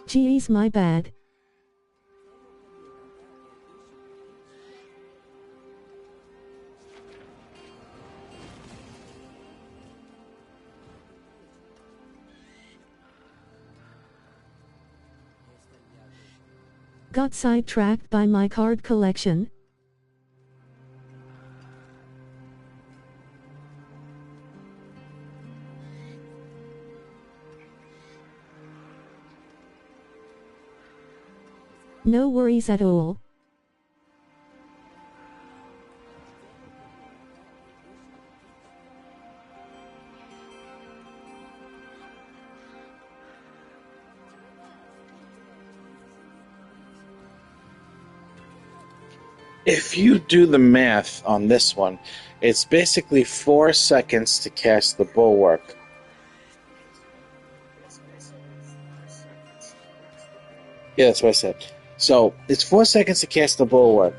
Geez, my bad. Got sidetracked by my card collection. No worries at all. If you do the math on this one, it's basically 4 seconds to cast the Bulwark. Yeah, that's what I said. So, it's 4 seconds to cast the Bulwark.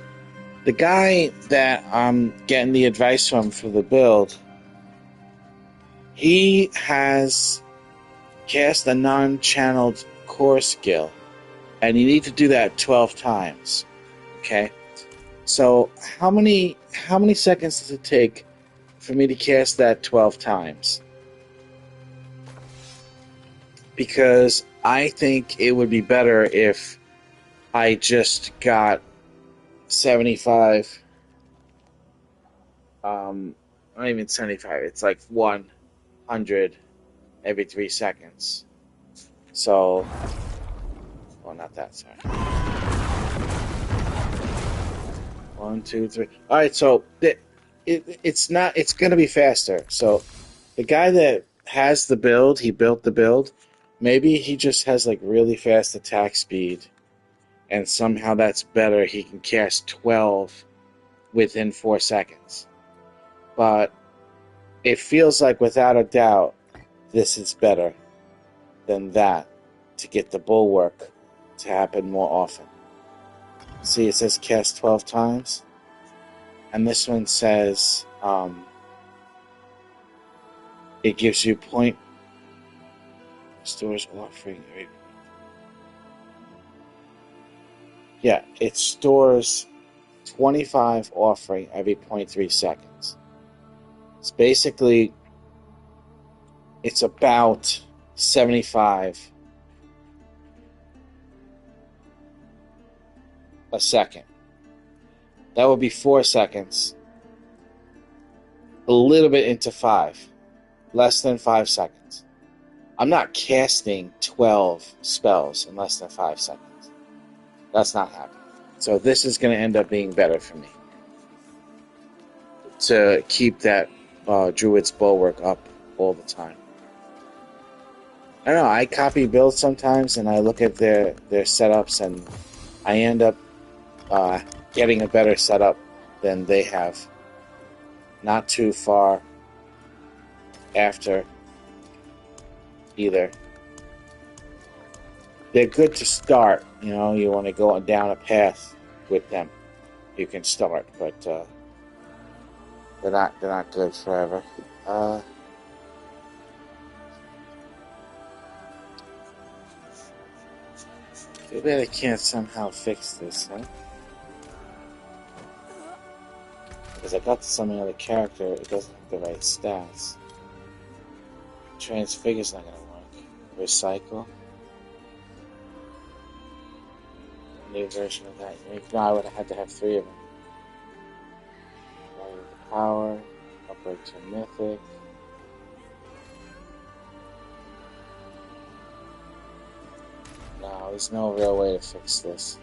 The guy that I'm getting the advice from for the build, he has cast a non-channeled core skill, and you need to do that 12 times. Okay? So, how many seconds does it take for me to cast that 12 times? Because I think it would be better if I just got 75. Not even 75. It's like 100 every 3 seconds. So, well, not that. Sorry. 1, 2, 3. All right. So it's not. It's going to be faster. So the guy that has the build, he built the build. Maybe he just has like really fast attack speed, and somehow that's better. He can cast 12 within 4 seconds. But it feels like, without a doubt, this is better than that to get the Bulwark to happen more often. See, it says cast 12 times. And this one says it gives you point. Stores offering. Yeah, it stores 25 offering every 0.3 seconds. It's basically, it's about 75 a second. That would be 4 seconds. A little bit into 5. Less than 5 seconds. I'm not casting 12 spells in less than 5 seconds. That's not happening. So this is going to end up being better for me. To keep that Druid's Bulwark up all the time. I don't know, I copy builds sometimes and I look at their setups and I end up getting a better setup than they have. Not too far after either. They're good to start, you know, you want to go down a path with them. You can start, but they're not good forever. Too bad I can't somehow fix this, huh? Because I got some other character, it doesn't have the right stats. Transfigure's not gonna work. Recycle. New version of that. No, I would have had to have 3 of them. Power, upgrade to mythic. No, there's no real way to fix this.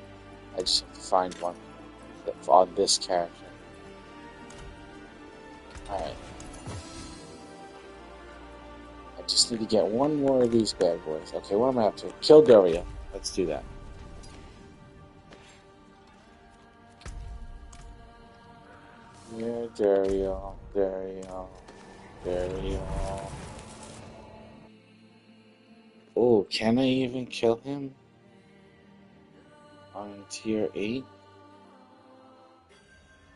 I just have to find one on this character. Alright. I just need to get one more of these bad boys. Okay, what am I up to? Kill Doria. Let's do that. Yeah, Dario. Oh, can I even kill him on tier 8?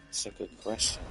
That's a good question.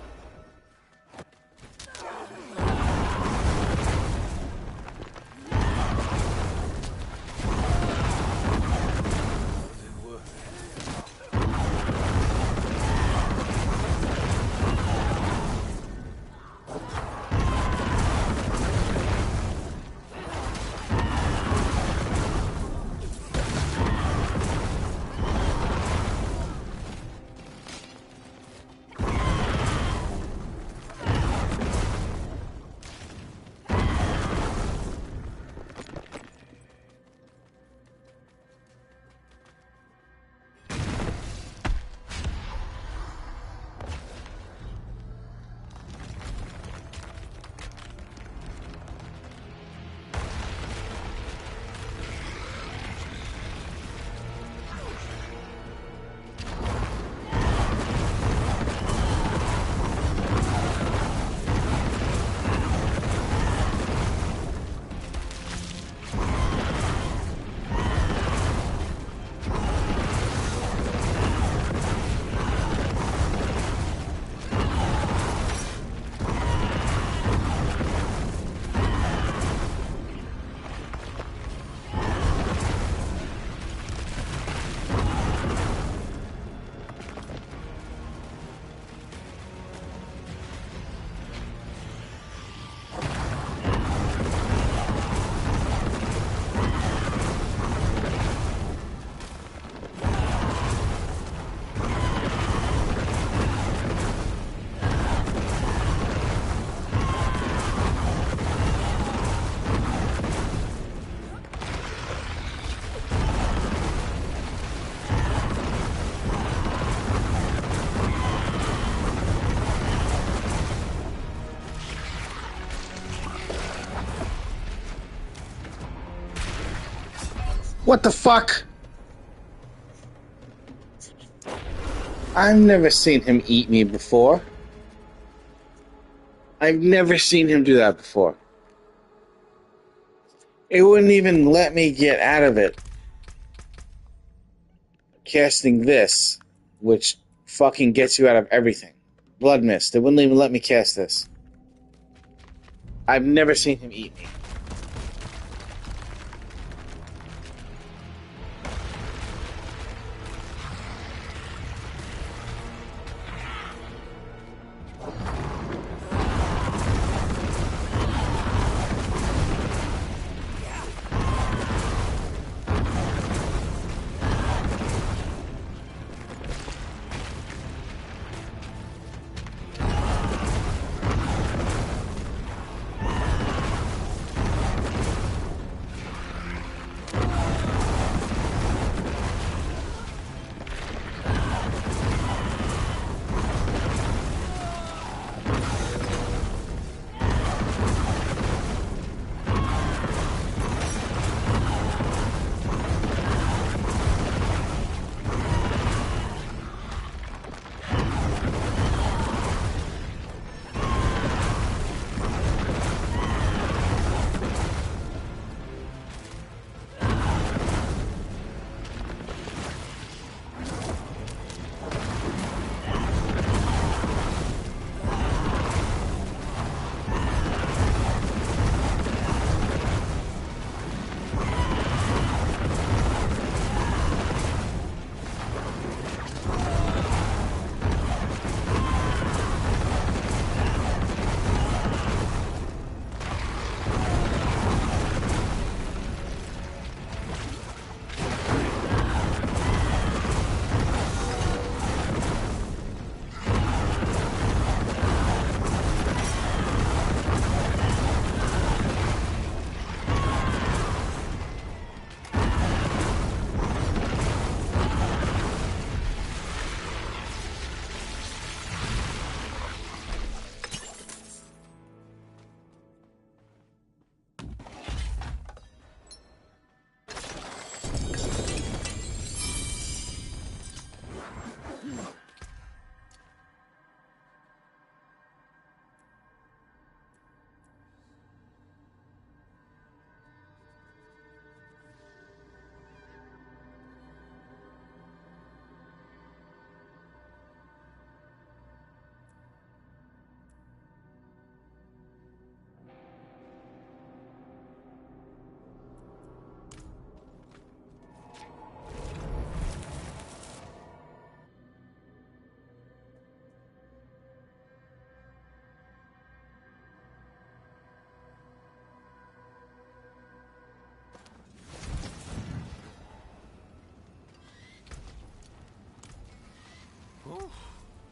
What the fuck? I've never seen him eat me before. I've never seen him do that before. It wouldn't even let me get out of it. Casting this, which fucking gets you out of everything. Blood Mist. It wouldn't even let me cast this. I've never seen him eat me.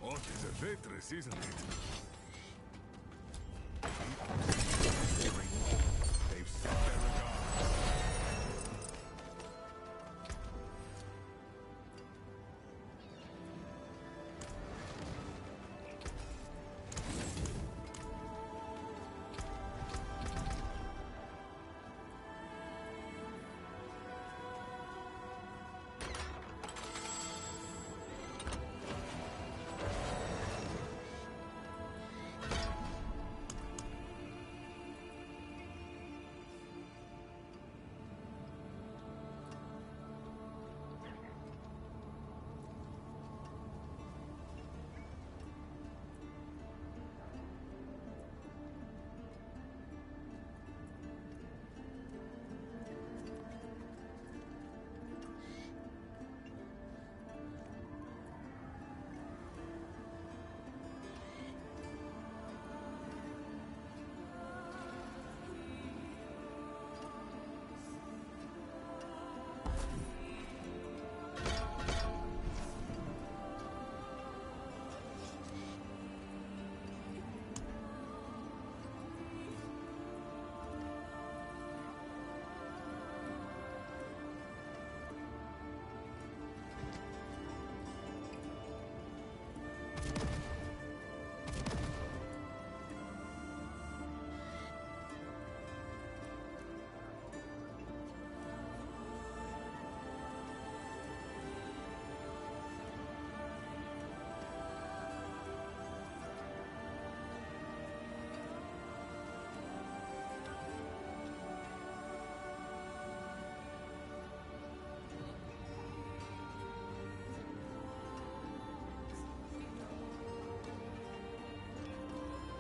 Oh, it is a waitress, isn't it? They've set their regard.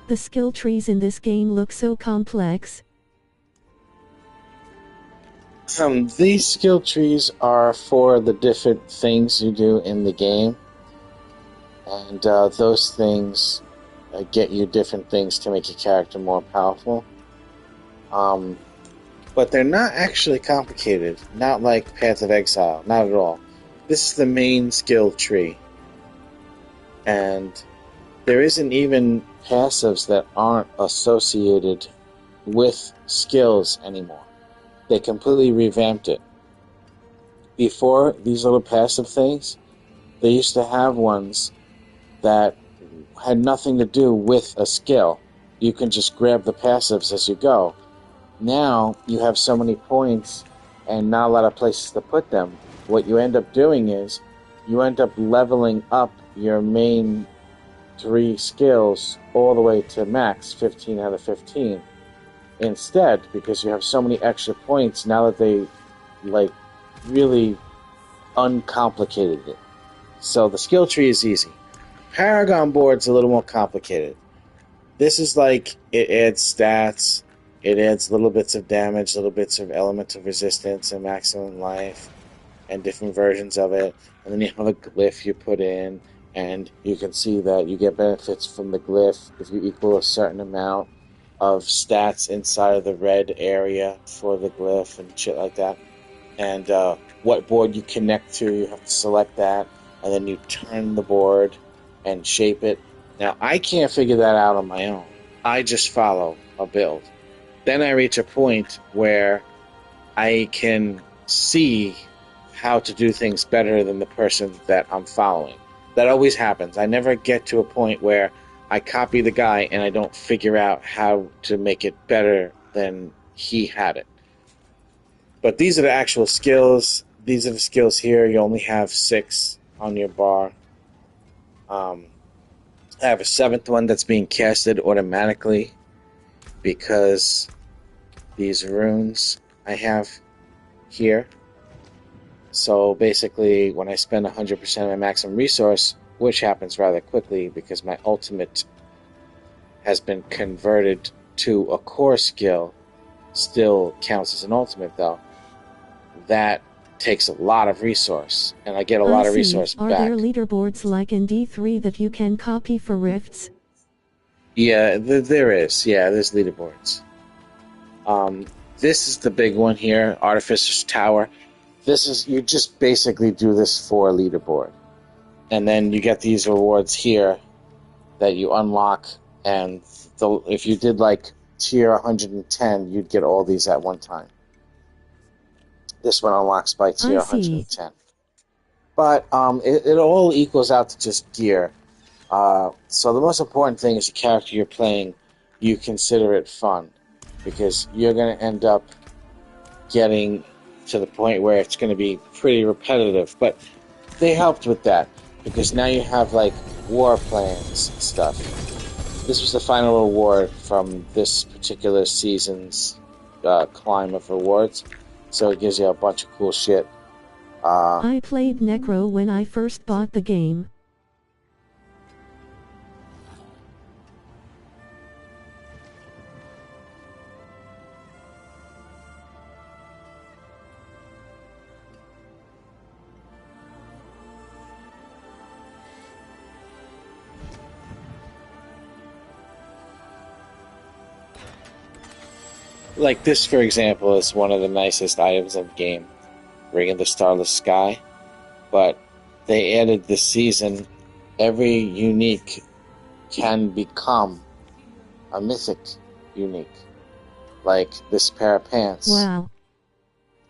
The skill trees in this game look so complex. These skill trees are for the different things you do in the game. And those things get you different things to make your character more powerful. But they're not actually complicated. Not like Path of Exile. Not at all. This is the main skill tree. And there isn't even passives that aren't associated with skills anymore. They completely revamped it. Before, these little passive things, they used to have ones that had nothing to do with a skill. You can just grab the passives as you go. Now, you have so many points and not a lot of places to put them. What you end up doing is, you end up leveling up your main 3 skills all the way to max, 15 out of 15. Instead, because you have so many extra points, now that they, really uncomplicated it. So the skill tree is easy. Paragon board's a little more complicated. This is like, it adds stats, it adds little bits of damage, little bits of element of resistance and maximum life, and different versions of it. And then you have a glyph you put in, and you can see that you get benefits from the glyph if you equal a certain amount of stats inside of the red area for the glyph and shit like that. And what board you connect to, you have to select that, and then you turn the board and shape it. Now, I can't figure that out on my own. I just follow a build. Then I reach a point where I can see how to do things better than the person that I'm following. That always happens. I never get to a point where I copy the guy and I don't figure out how to make it better than he had it. But these are the actual skills. These are the skills here. You only have 6 on your bar. I have a 7th one that's being casted automatically because these runes I have here. So basically, when I spend 100% of my maximum resource, which happens rather quickly because my ultimate has been converted to a core skill, still counts as an ultimate though, that takes a lot of resource, and I get a lot of resource Are back. there leaderboards like in D3 that you can copy for rifts? Yeah, there is. Yeah, there's leaderboards. This is the big one here, Artificer's Tower. You just basically do this for a leaderboard. And then you get these rewards here that you unlock, and if you did like tier 110, you'd get all these at one time. This one unlocks by tier 110. But it all equals out to just gear. So the most important thing is the character you're playing, you consider it fun. Because you're going to end up getting to the point where it's going to be pretty repetitive. But they helped with that, because now you have like war plans and stuff. This was the final reward from this particular season's climb of rewards. So it gives you a bunch of cool shit. I played Necro when I first bought the game. Like this, for example, is one of the nicest items of the game, Ring of the Starless Sky. But they added this season, every unique can become a mythic unique. Like this pair of pants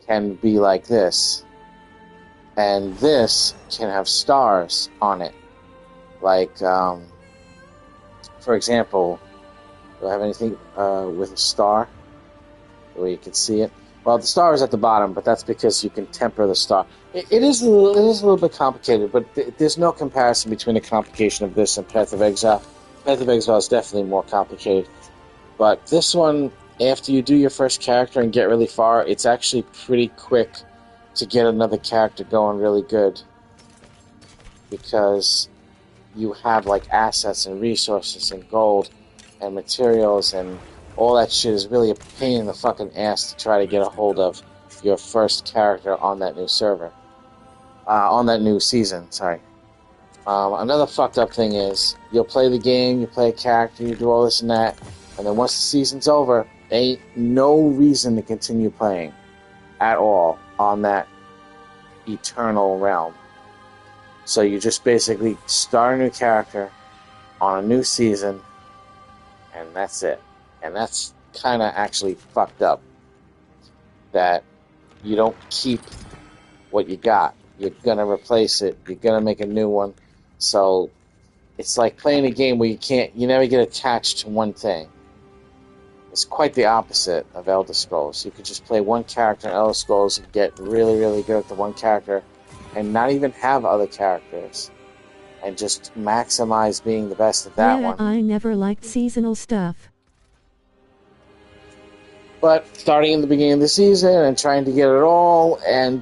can be like this. And this can have stars on it. Like, for example, do I have anything with a star? Where you can see it. Well, the star is at the bottom, but that's because you can temper the star. It is a little bit complicated, but there's no comparison between the complication of this and Path of Exile. Path of Exile is definitely more complicated. But this one, after you do your first character and get really far, it's actually pretty quick to get another character going really good. Because you have like assets and resources and gold and materials and all that shit is really a pain in the fucking ass to try to get a hold of your first character on that new server. On that new season, sorry. Another fucked up thing is, you'll play the game, you play a character, you do all this and that, and then once the season's over, there ain't no reason to continue playing at all on that eternal realm. So you just basically start a new character on a new season, and that's it. And that's kind of actually fucked up. That you don't keep what you got. You're going to replace it. You're going to make a new one. So it's like playing a game where you never get attached to one thing. It's quite the opposite of Elder Scrolls. You could just play one character in Elder Scrolls and get really, really good at the one character and not even have other characters. And just maximize being the best at that one. I never liked seasonal stuff. But starting in the beginning of the season and trying to get it all, and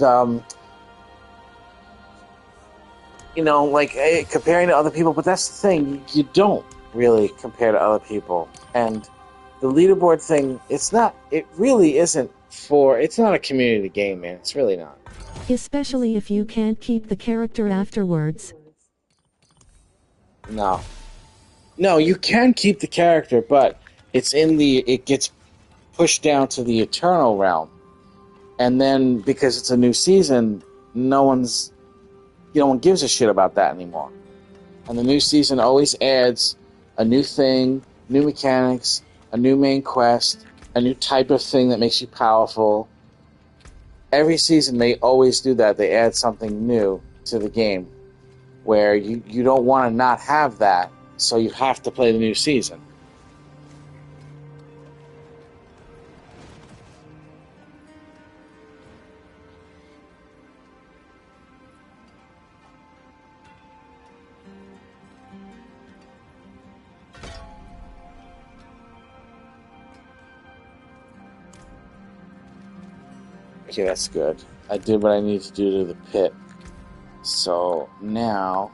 comparing to other people. But that's the thing, you don't really compare to other people. And the leaderboard thing, it's not a community game, man. It's really not. Especially if you can't keep the character afterwards. No, you can keep the character, but it gets pushed down to the eternal realm. And then, because it's a new season, no one gives a shit about that anymore. And the new season always adds a new thing, new mechanics, a new main quest, a new type of thing that makes you powerful. Every season they always do that. They add something new to the game where you don't want to not have that, so you have to play the new season. Okay, that's good. I did what I need to do to the pit. So now,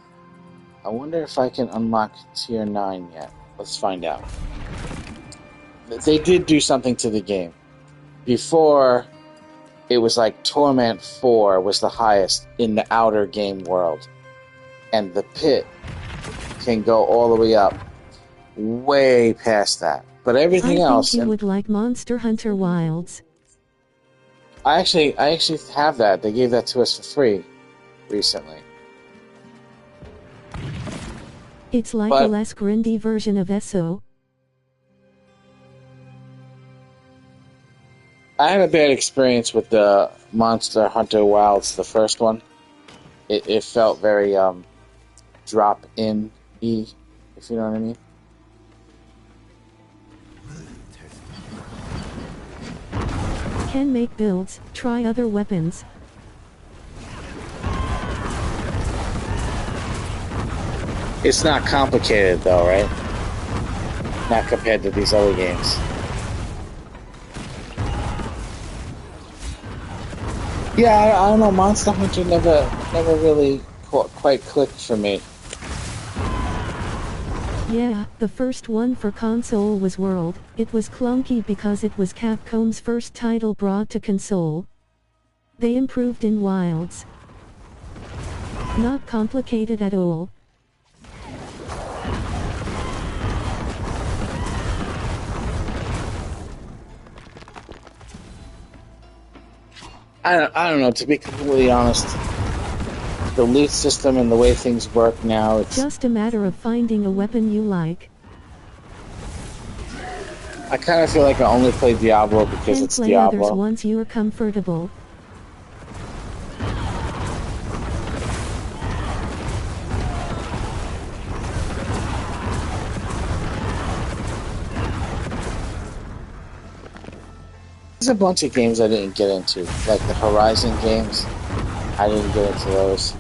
I wonder if I can unlock Tier 9 yet. Let's find out. They did do something to the game. Before, it was like Torment 4 was the highest in the outer game world. And the pit can go all the way up, way past that. But everything else... I think you would like Monster Hunter Wilds. I actually have that. They gave that to us for free recently. It's like a less grindy version of SO. I had a bad experience with the Monster Hunter Wilds, the first one. It felt very drop-in-y, if you know what I mean. Can make builds, try other weapons. It's not complicated though, right? Not compared to these other games. Yeah, I don't know. Monster Hunter never really quite clicked for me. Yeah, the first one for console was World. It was clunky because it was Capcom's first title brought to console. They improved in Wilds. Not complicated at all. I don't know, to be completely honest. The loot system and the way things work now, it's just a matter of finding a weapon you like. I kind of feel like I only play Diablo because it's Diablo. Play others once you're comfortable. There's a bunch of games I didn't get into, like the Horizon games. I didn't get into those.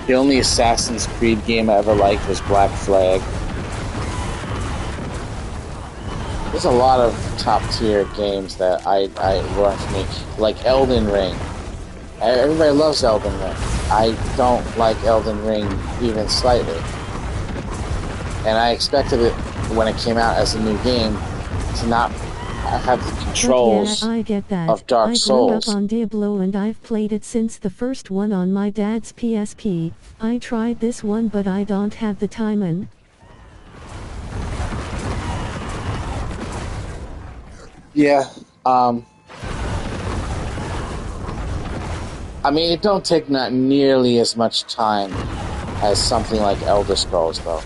The only Assassin's Creed game I ever liked was Black Flag. There's a lot of top tier games that I run for me, like Elden Ring. Everybody loves Elden Ring. I don't like Elden Ring even slightly. And I expected it, when it came out as a new game, to not have the controls But yeah, I get that. of Dark I grew up Souls. on Diablo and I've played it since the first one on my dad's PSP. I tried this one but I don't have the time and... Yeah, I mean, it don't take not nearly as much time as something like Elder Scrolls, though.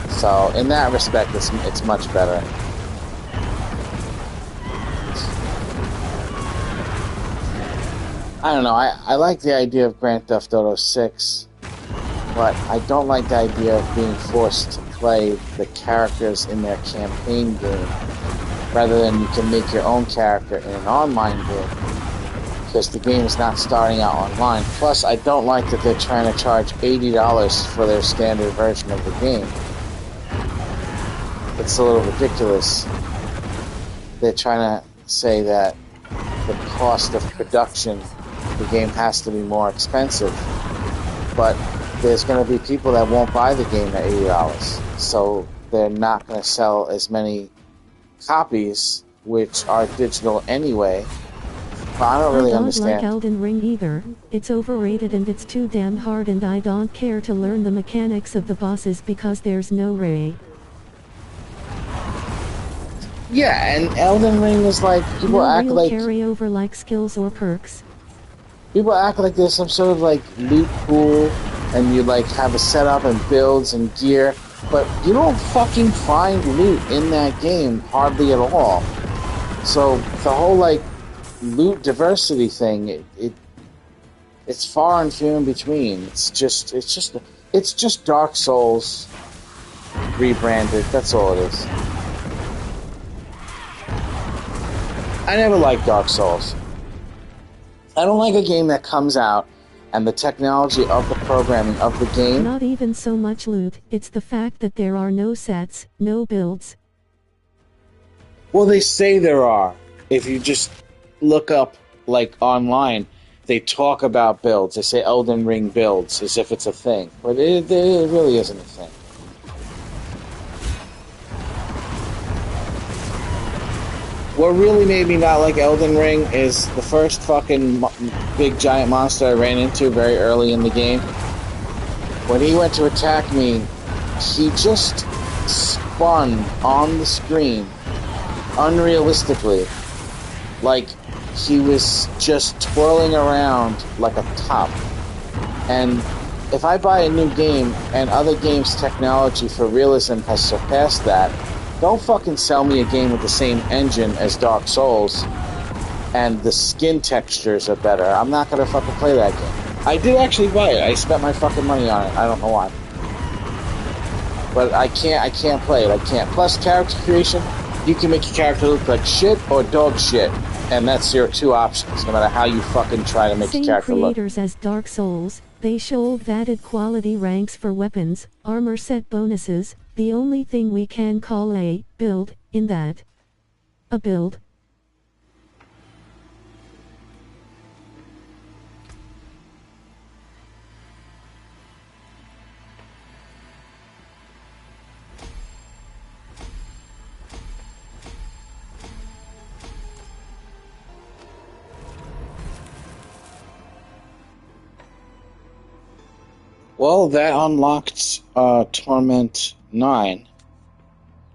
So, in that respect, it's much better. I don't know, I like the idea of Grand Theft Auto 6, but I don't like the idea of being forced to play the characters in their campaign game, rather than you can make your own character in an online game, because the game is not starting out online. Plus, I don't like that they're trying to charge $80 for their standard version of the game. It's a little ridiculous. They're trying to say that the cost of production, the game has to be more expensive, but there's going to be people that won't buy the game at $80, so they're not going to sell as many copies, which are digital anyway. But I don't really understand. I don't like Elden Ring either. It's overrated and it's too damn hard and I don't care to learn the mechanics of the bosses because there's no way. Yeah, and Elden Ring is like, people no act real like carryover like skills or perks. People act like there's some sort of like loot pool, and you like have a setup and builds and gear, but you don't fucking find loot in that game hardly at all. So the whole like loot diversity thing, it's far and few in between. It's just Dark Souls rebranded. That's all it is. I never liked Dark Souls. I don't like a game that comes out and the technology of the programming of the game... Not even so much loot, it's the fact that there are no sets, no builds. Well, they say there are. If you just look up, like, online, they talk about builds. They say Elden Ring builds as if it's a thing. But it really isn't a thing. What really made me not like Elden Ring is the first fucking big giant monster I ran into very early in the game. When he went to attack me, he just spun on the screen unrealistically. Like he was just twirling around like a top. And if I buy a new game and other games' technology for realism has surpassed that, don't fucking sell me a game with the same engine as Dark Souls and the skin textures are better. I'm not gonna fucking play that game. I did actually buy it. I spent my fucking money on it. I don't know why. But I can't play it. I can't. Plus, character creation, you can make your character look like shit or dog shit. And that's your two options, no matter how you fucking try to make your character look. Same creators as Dark Souls, they showed added quality ranks for weapons, armor set bonuses. The only thing we can call a build in that. A build. Well, that unlocked Torment 9.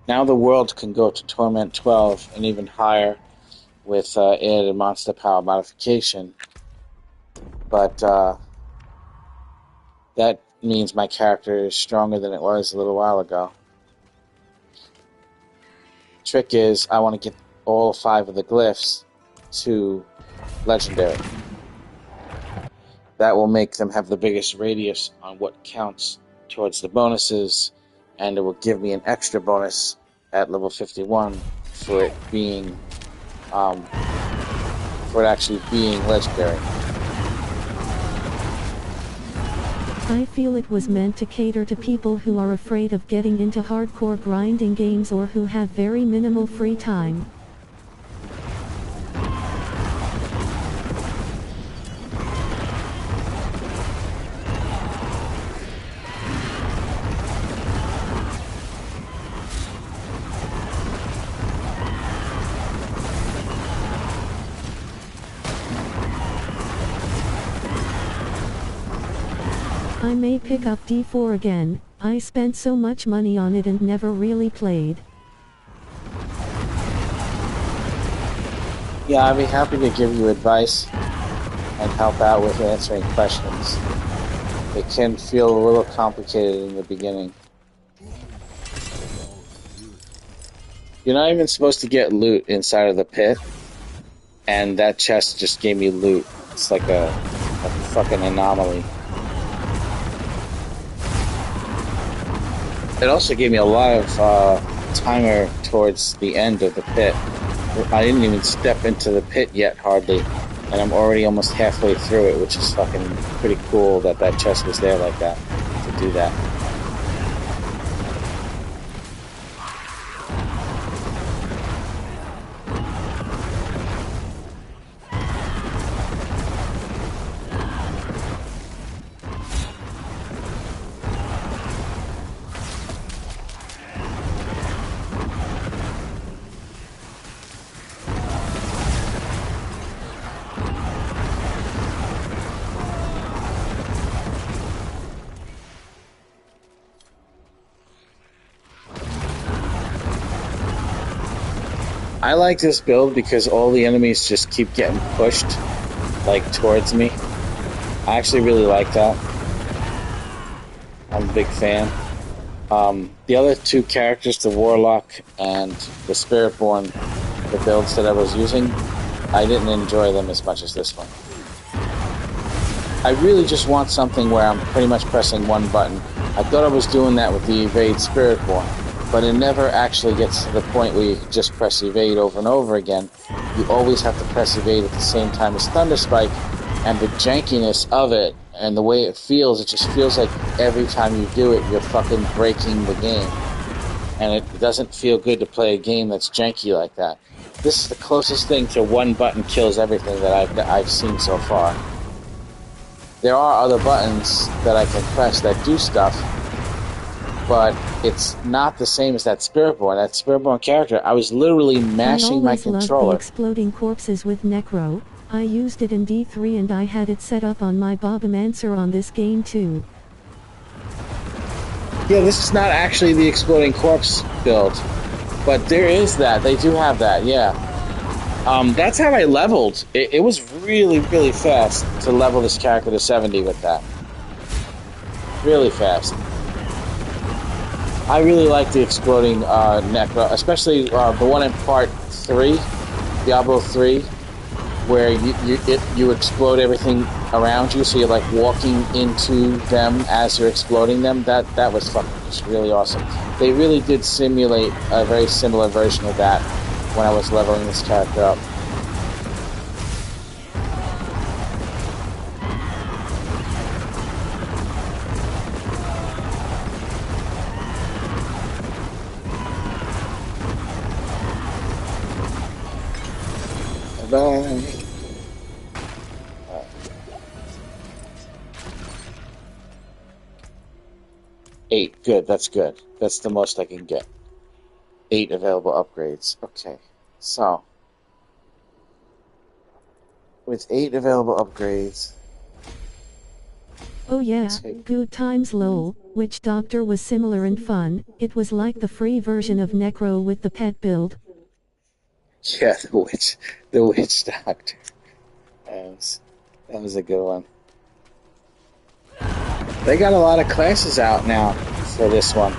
Now the world can go to Torment 12 and even higher with added monster power modification. But that means my character is stronger than it was a little while ago. Trick is, I want to get all 5 of the glyphs to Legendary. That will make them have the biggest radius on what counts towards the bonuses, and it will give me an extra bonus at level 51 for it being, for it actually being legendary. I feel it was meant to cater to people who are afraid of getting into hardcore grinding games or who have very minimal free time. I may pick up D4 again. I spent so much money on it and never really played. Yeah, I'd be happy to give you advice and help out with answering questions. It can feel a little complicated in the beginning. You're not even supposed to get loot inside of the pit, and that chest just gave me loot. It's like a fucking anomaly. It also gave me a lot of timer towards the end of the pit. I didn't even step into the pit yet, hardly, and I'm already almost halfway through it, which is fucking pretty cool that that chest was there like that, to do that. I like this build because all the enemies just keep getting pushed, like, towards me. I actually really like that. I'm a big fan. The other two characters, the Warlock and the Spiritborn, the builds that I was using, I didn't enjoy them as much as this one. I really just want something where I'm pretty much pressing one button. I thought I was doing that with the Evade Spiritborn, but it never actually gets to the point where you can just press Evade over and over again. You always have to press Evade at the same time as Thunderspike, and the jankiness of it and the way it just feels like every time you do it, you're fucking breaking the game. And it doesn't feel good to play a game that's janky like that. This is the closest thing to one button kills everything that I've seen so far. There are other buttons that I can press that do stuff, but it's not the same as that Spiritborn. That Spiritborn character, I was literally mashing my controller. I always loved the exploding corpses with Necro. I used it in D3 and I had it set up on my Bobomancer on this game too. Yeah, this is not actually the exploding corpse build, but there is that. They do have that, yeah. That's how I leveled. It was really, really fast to level this character to 70 with that. Really fast. I really like the exploding Necro, especially the one in Part 3, Diablo 3, where you explode everything around you, so you're like walking into them as you're exploding them. That was fucking just really awesome. They really did simulate a very similar version of that when I was leveling this character up. Bye. 8, good, that's good. That's the most I can get. 8 available upgrades. Okay, so with 8 available upgrades. Oh yeah, Good Times lol, Witch Doctor was similar and fun. It was like the free version of Necro with the pet build. Yeah, the witch doctor. That was a good one. They got a lot of classes out now for this one.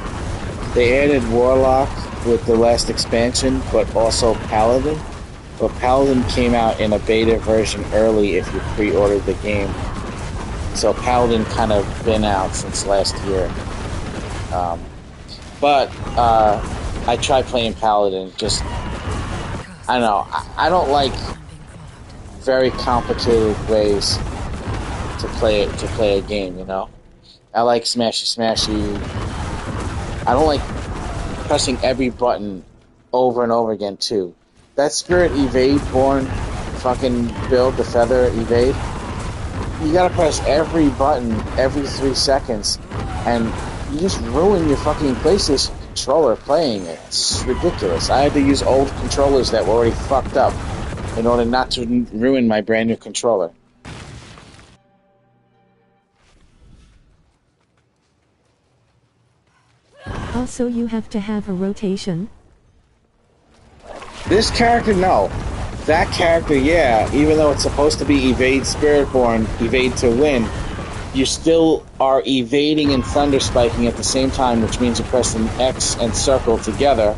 They added Warlock with the last expansion, but also Paladin. But Paladin came out in a beta version early if you pre-ordered the game. So Paladin kind of been out since last year. But I tried playing Paladin, just I don't know. I don't like very complicated ways to play a game, you know. I like smashy smashy. I don't like pressing every button over and over again too. That Spirit Evade born fucking build, the Feather Evade, you gotta press every button every 3 seconds, and you just ruin your fucking PlayStation controller playing it. It's ridiculous. I had to use old controllers that were already fucked up in order not to ruin my brand new controller. Also, you have to have a rotation. This character, no. That character, yeah, even though it's supposed to be evade Spiritborn, evade to win, you still are evading and thunder spiking at the same time, which means you're pressing X and circle together.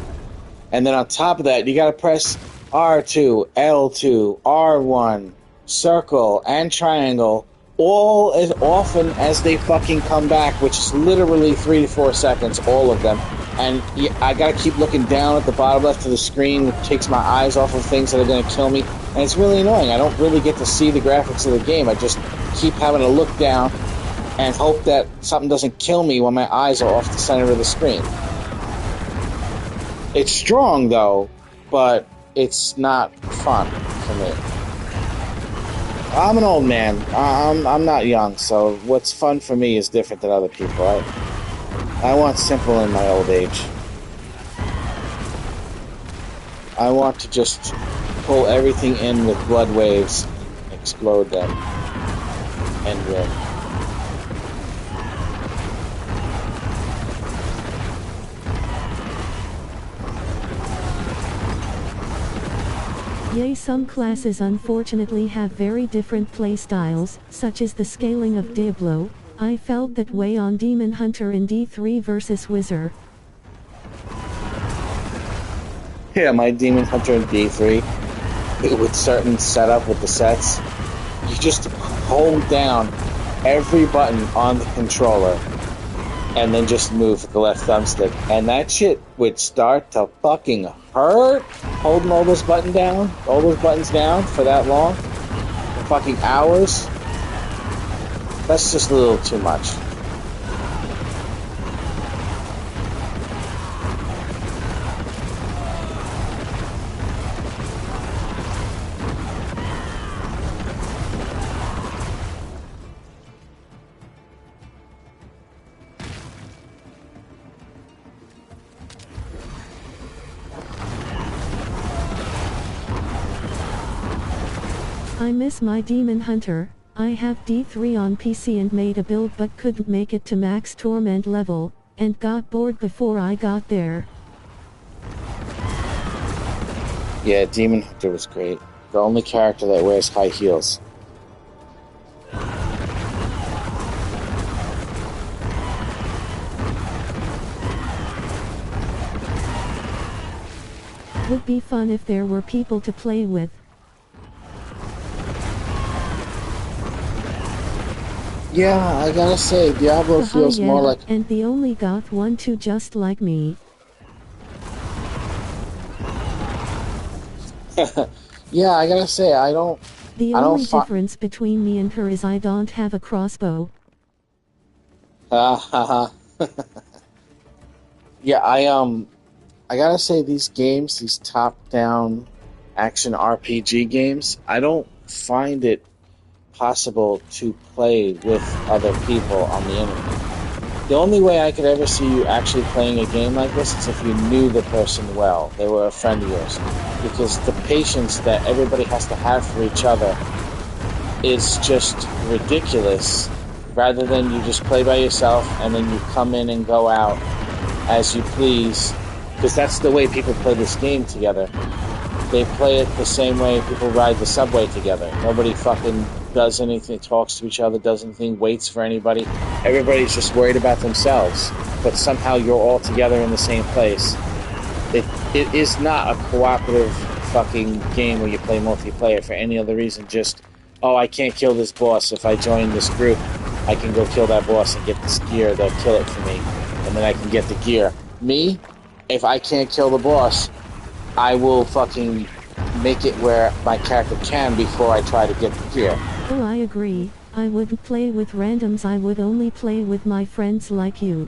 And then on top of that, you gotta press R2, L2, R1, circle, and triangle, all as often as they fucking come back, which is literally 3 to 4 seconds, all of them. And I gotta keep looking down at the bottom left of the screen, which takes my eyes off of things that are gonna kill me. And it's really annoying. I don't really get to see the graphics of the game. I just keep having to look down and hope that something doesn't kill me when my eyes are off the center of the screen. It's strong, though, but it's not fun for me. I'm an old man. I'm not young, so what's fun for me is different than other people. I want simple in my old age. I want to just pull everything in with blood waves, explode them, and win. Yay, some classes unfortunately have very different playstyles, such as the scaling of Diablo. I felt that way on Demon Hunter in D3 versus Wizard. Yeah, my Demon Hunter in D3, with certain setup with the sets, you just hold down every button on the controller and then just move with the left thumbstick. And that shit would start to fucking hurt holding all those buttons down for that long. For fucking hours. That's just a little too much. I miss my Demon Hunter. I have D3 on PC and made a build but couldn't make it to max torment level, and got bored before I got there. Yeah, Demon Hunter was great. The only character that wears high heels. Would be fun if there were people to play with. Yeah, I gotta say, Diablo feels more like... And the only goth one too, just like me. Yeah, I gotta say, I don't... The only difference between me and her is I don't have a crossbow. Yeah, I gotta say, these games, these top-down action RPG games, I don't find it possible to play with other people on the internet. The only way I could ever see you actually playing a game like this is if you knew the person well, they were a friend of yours, because the patience that everybody has to have for each other is just ridiculous, rather than you just play by yourself and then you come in and go out as you please, because that's the way people play this game together. They play it the same way people ride the subway together. Nobody fucking does anything, talks to each other, does anything, waits for anybody. Everybody's just worried about themselves. But somehow you're all together in the same place. It is not a cooperative fucking game where you play multiplayer for any other reason. Just, oh, I can't kill this boss. If I join this group, I can go kill that boss and get this gear. They'll kill it for me. And then I can get the gear. Me, if I can't kill the boss, I will fucking make it where my character can before I try to get the gear. Oh, I agree. I wouldn't play with randoms, I would only play with my friends like you.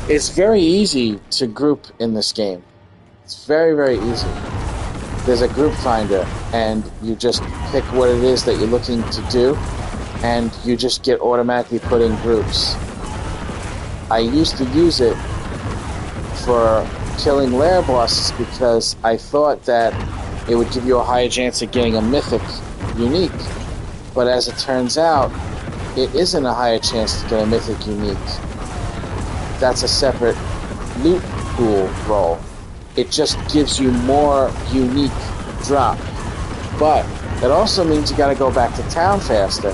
It's very easy to group in this game. It's very, very easy. There's a group finder, and you just pick what it is that you're looking to do, and you just get automatically put in groups. I used to use it for killing lair bosses because I thought that it would give you a higher chance of getting a mythic unique. But as it turns out, it isn't a higher chance to get a mythic unique. That's a separate loot pool roll. It just gives you more unique drop. But it also means you gotta go back to town faster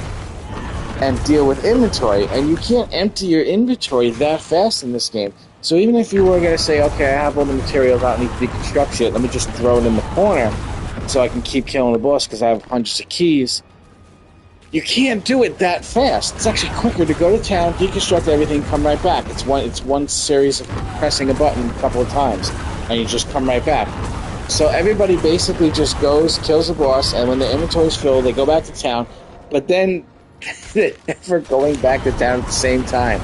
and deal with inventory. And you can't empty your inventory that fast in this game. So even if you were gonna say, okay, I have all the materials, I don't need to deconstruct shit, let me just throw it in the corner so I can keep killing the boss because I have hundreds of keys. You can't do it that fast. It's actually quicker to go to town, deconstruct everything, come right back. It's one series of pressing a button a couple of times, and you just come right back. So everybody basically just goes, kills the boss, and when the inventory's filled, they go back to town, but then they're never going back to town at the same time.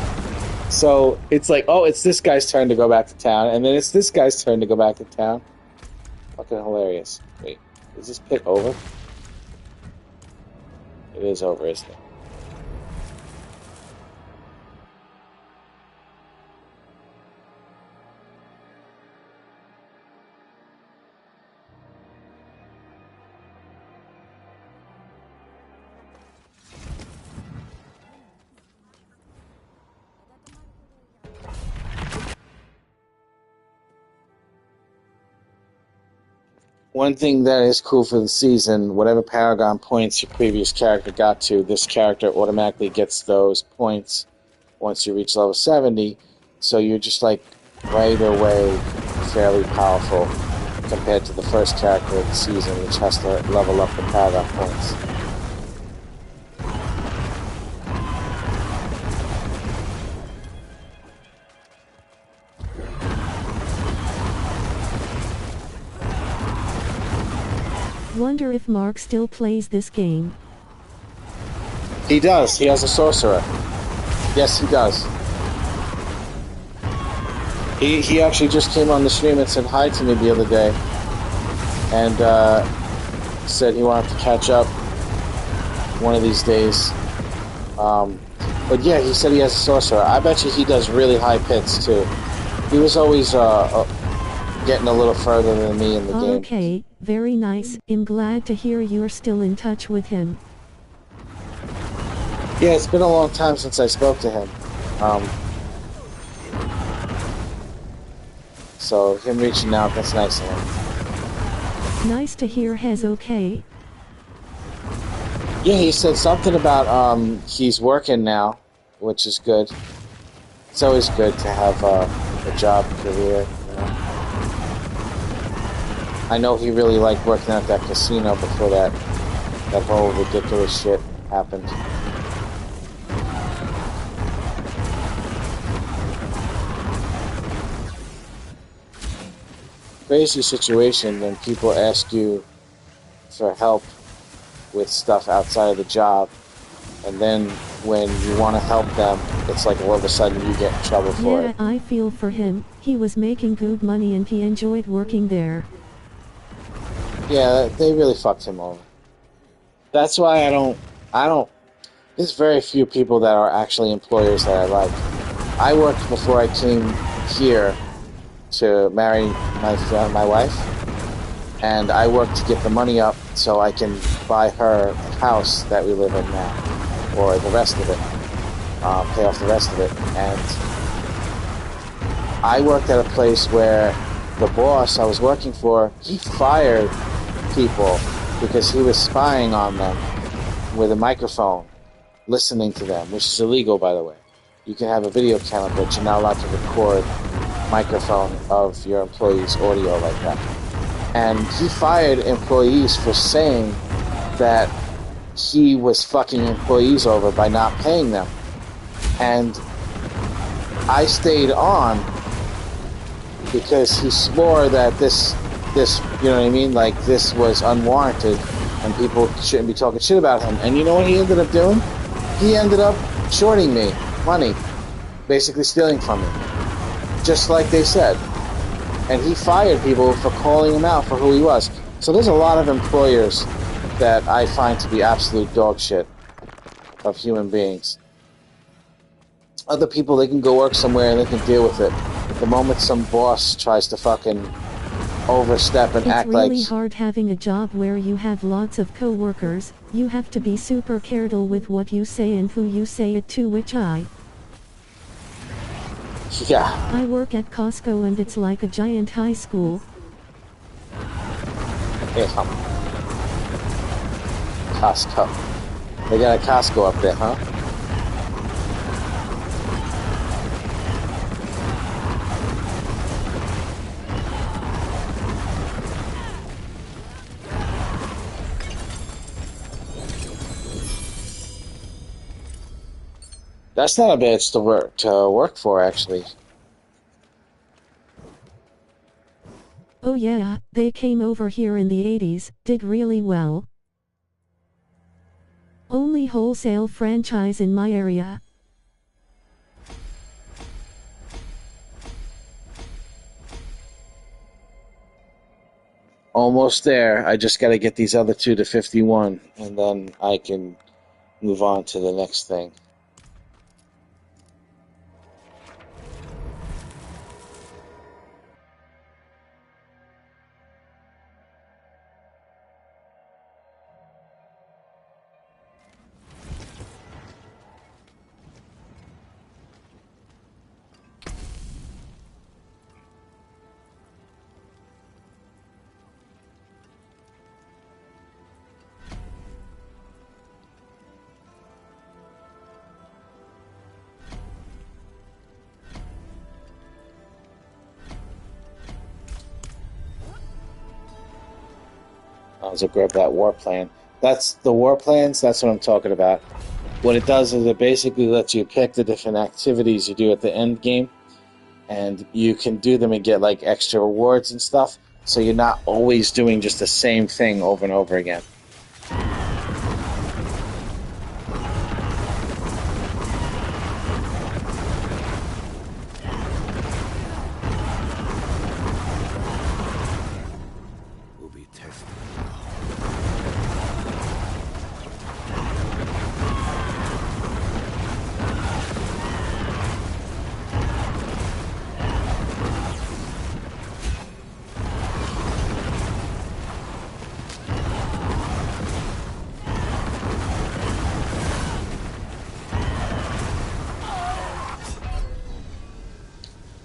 So it's like, oh, it's this guy's turn to go back to town, and then it's this guy's turn to go back to town. Fucking hilarious. Wait, is this pit over? It is over, isn't it? One thing that is cool for the season, whatever Paragon points your previous character got to, this character automatically gets those points once you reach level 70, so you're just like right away fairly powerful compared to the first character of the season, which has to level up the Paragon points. Wonder if Mark still plays this game. He does. He has a sorcerer. Yes, he does. He actually just came on the stream and said hi to me the other day. And said he wanted to catch up one of these days. But yeah, he said he has a sorcerer. I bet you he does really high pits too. He was always getting a little further than me in the game. Okay, very nice. I'm glad to hear you're still in touch with him. Yeah, it's been a long time since I spoke to him. So him reaching out, that's nice of him. Nice to hear he's okay. Yeah, he said something about he's working now, which is good. It's always good to have a job, career, you know. I know he really liked working at that casino before that whole ridiculous shit happened. Crazy situation when people ask you for help with stuff outside of the job, and then when you want to help them, it's like all of a sudden you get in trouble for it. Yeah, I feel for him. He was making good money and he enjoyed working there. Yeah, they really fucked him over. That's why I don't, there's very few people that are actually employers that I like. I worked before I came here to marry my wife, and I worked to get the money up so I can buy her the house that we live in now, or the rest of it, pay off the rest of it. And I worked at a place where the boss I was working for, he fired people because he was spying on them with a microphone, listening to them, which is illegal, by the way. You can have a video camera, but you're not allowed to record microphone of your employees' audio like that. And he fired employees for saying that he was fucking employees over by not paying them. And I stayed on because he swore that this, you know what I mean? Like, this was unwarranted and people shouldn't be talking shit about him. And you know what he ended up doing? He ended up shorting me money, basically stealing from me, just like they said. And he fired people for calling him out for who he was. So there's a lot of employers that I find to be absolute dog shit of human beings. Other people, they can go work somewhere and they can deal with it. The moment some boss tries to fucking overstep and act like... It's really hard having a job where you have lots of co-workers. You have to be super careful with what you say and who you say it to, which I... Yeah. I work at Costco and it's like a giant high school. Yeah. Costco. They got a Costco up there, huh? That's not a bad store to work for, actually. Oh yeah, they came over here in the 80s, did really well. Only wholesale franchise in my area. Almost there. I just got to get these other two to 51, and then I can move on to the next thing. I'll grab that war plan. That's the war plans. That's what I'm talking about. What it does is it basically lets you pick the different activities you do at the end game, and you can do them and get like extra rewards and stuff. So you're not always doing just the same thing over and over again.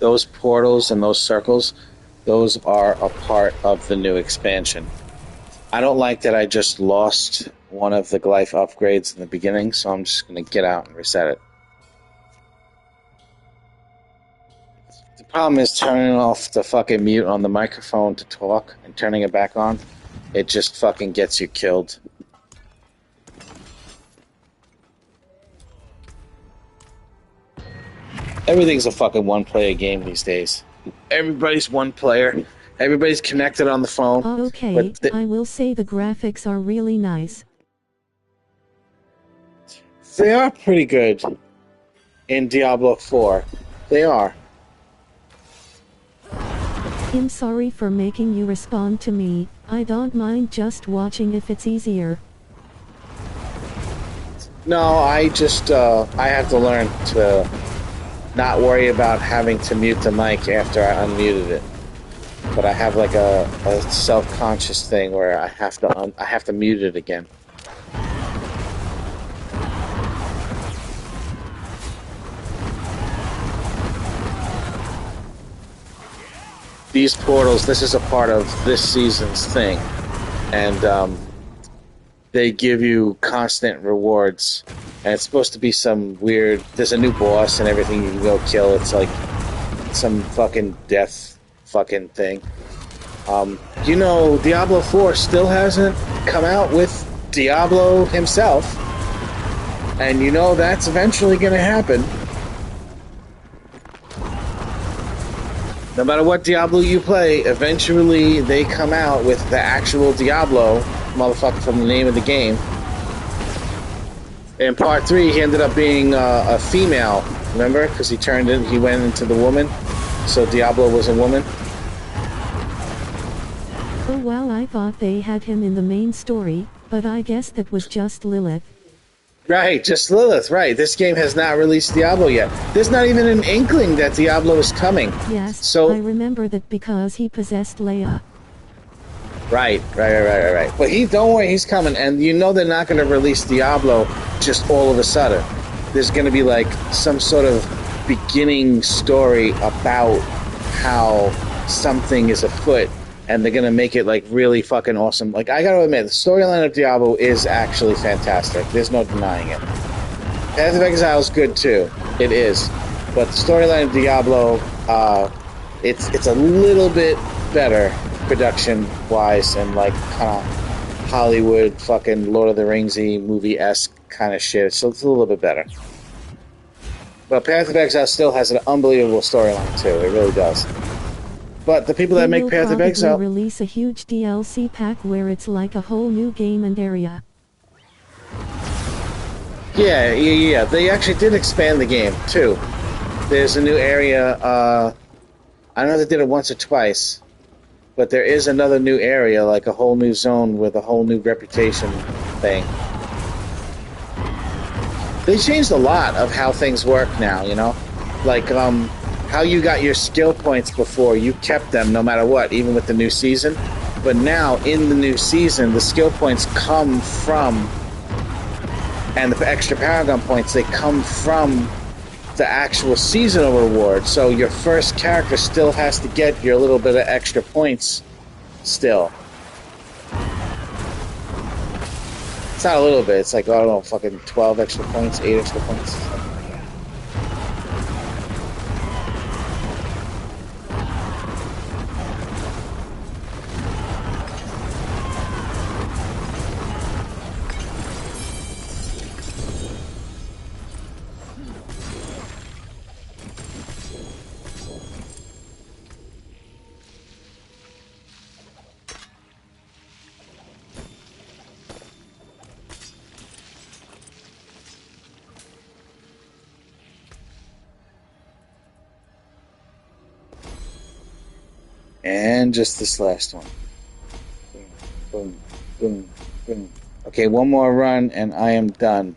Those portals and those circles, those are a part of the new expansion. I don't like that I just lost one of the glyph upgrades in the beginning, so I'm just going to get out and reset it. The problem is turning off the fucking mute on the microphone to talk and turning it back on. It just fucking gets you killed. Everything's a fucking one-player game these days. Everybody's one player. Everybody's connected on the phone. Okay, I will say the graphics are really nice. They are pretty good in Diablo 4. They are. I'm sorry for making you respond to me. I don't mind just watching if it's easier. No, I just, I have to learn to not worry about having to mute the mic after I unmuted it. But I have like a self-conscious thing where I have to mute it again. These portals, this is a part of this season's thing, and they give you constant rewards, and it's supposed to be some weird, there's a new boss and everything you can go kill. It's like some fucking death fucking thing. You know, Diablo 4 still hasn't come out with Diablo himself, and you know that's eventually going to happen. No matter what Diablo you play, eventually they come out with the actual Diablo motherfucker from the name of the game. In part 3, he ended up being a female, remember? Because he went into the woman, so Diablo was a woman. Oh well, I thought they had him in the main story, but I guess that was just Lilith. Right, just Lilith, right. This game has not released Diablo yet. There's not even an inkling that Diablo is coming. Yes, so I remember that because he possessed Leia. Right. But don't worry, he's coming, and you know they're not going to release Diablo just all of a sudden. There's going to be like some sort of beginning story about how something is afoot, and they're going to make it like really fucking awesome. Like, I got to admit, the storyline of Diablo is actually fantastic. There's no denying it. Path of Exile is good too. It is. But the storyline of Diablo, it's a little bit better production-wise and like kind of Hollywood fucking Lord of the Ringsy movie-esque kind of shit. So it's a little bit better. But Path of Exile still has an unbelievable storyline too. It really does. But the people that make Path of Exile will release a huge DLC pack where it's like a whole new game and area. Yeah. They actually did expand the game too. There's a new area. I know they did it once or twice. But there is another new area, like a whole new zone with a whole new reputation thing. They changed a lot of how things work now, you know? Like, how you got your skill points before, you kept them no matter what, even with the new season. But now, in the new season, the skill points come from, and the extra Paragon points, they come from the actual seasonal reward. So your first character still has to get your little bit of extra points still. It's not a little bit, it's like, I don't know, fucking 12 extra points, 8 extra points. And just this last one. Boom, boom, boom. Okay, one more run and I am done.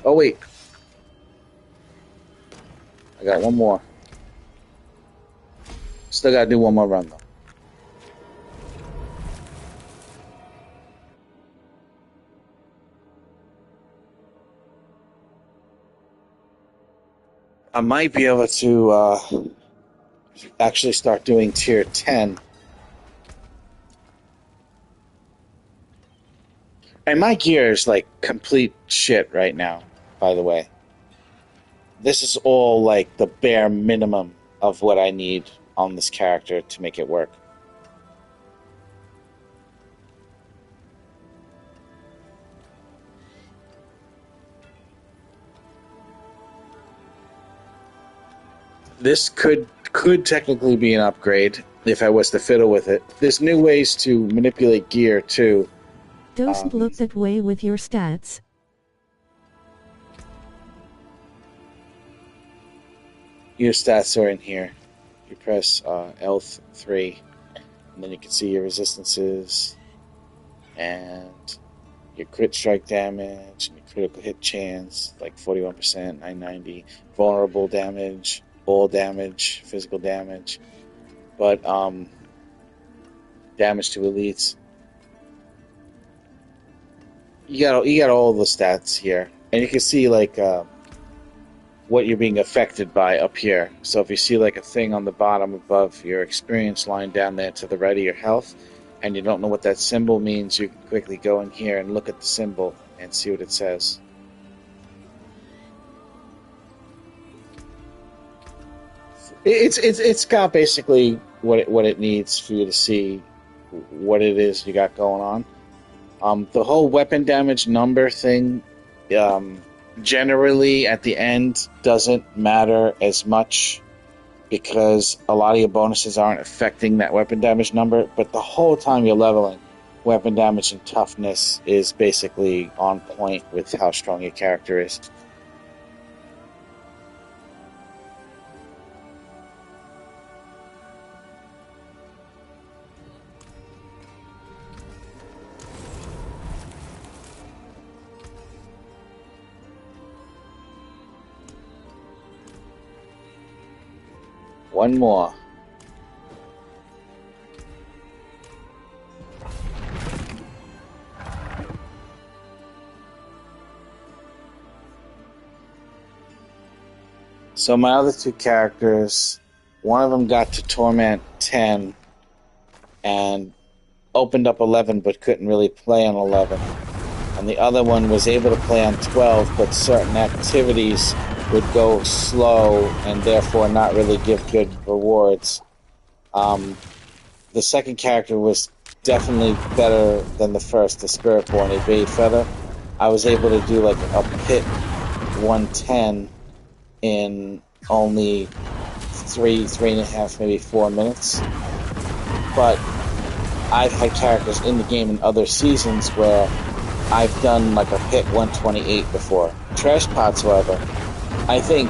Oh, wait. I got one more. Still gotta do one more run, though. I might be able to, actually start doing tier 10. And my gear is like complete shit right now, by the way. This is all like the bare minimum of what I need on this character to make it work. This could technically be an upgrade if I was to fiddle with it. There's new ways to manipulate gear too. Don't look that way with your stats. Your stats are in here. You press L3, and then you can see your resistances and your crit strike damage and your critical hit chance, like 41%, 990, vulnerable damage, all damage, physical damage, but damage to elites. You got all the stats here, and you can see like what you're being affected by up here. So if you see like a thing on the bottom above your experience line down there to the right of your health, and you don't know what that symbol means, you can quickly go in here and look at the symbol and see what it says. It's got basically what it needs for you to see what it is you got going on. The whole weapon damage number thing, generally at the end doesn't matter as much because a lot of your bonuses aren't affecting that weapon damage number, but the whole time you're leveling, weapon damage and toughness is basically on point with how strong your character is. One more. So my other two characters, one of them got to Torment 10 and opened up 11 but couldn't really play on 11. And the other one was able to play on 12, but certain activities would go slow and therefore not really give good rewards. The second character was definitely better than the first, the Spiritborn Evade Feather. I was able to do like a pit 110 in only 3.5, maybe 4 minutes. But I've had characters in the game in other seasons where I've done like a pit 128 before. Trash Pots, however, I think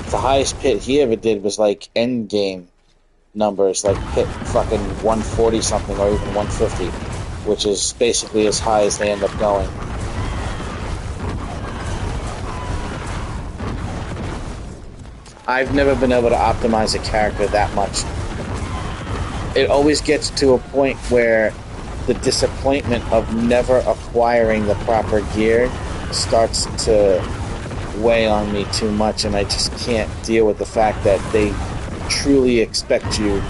the highest pit he ever did was like end game numbers, like pit fucking 140 something or even 150, which is basically as high as they end up going. I've never been able to optimize a character that much. It always gets to a point where the disappointment of never acquiring the proper gear starts to weigh on me too much, and I just can't deal with the fact that they truly expect you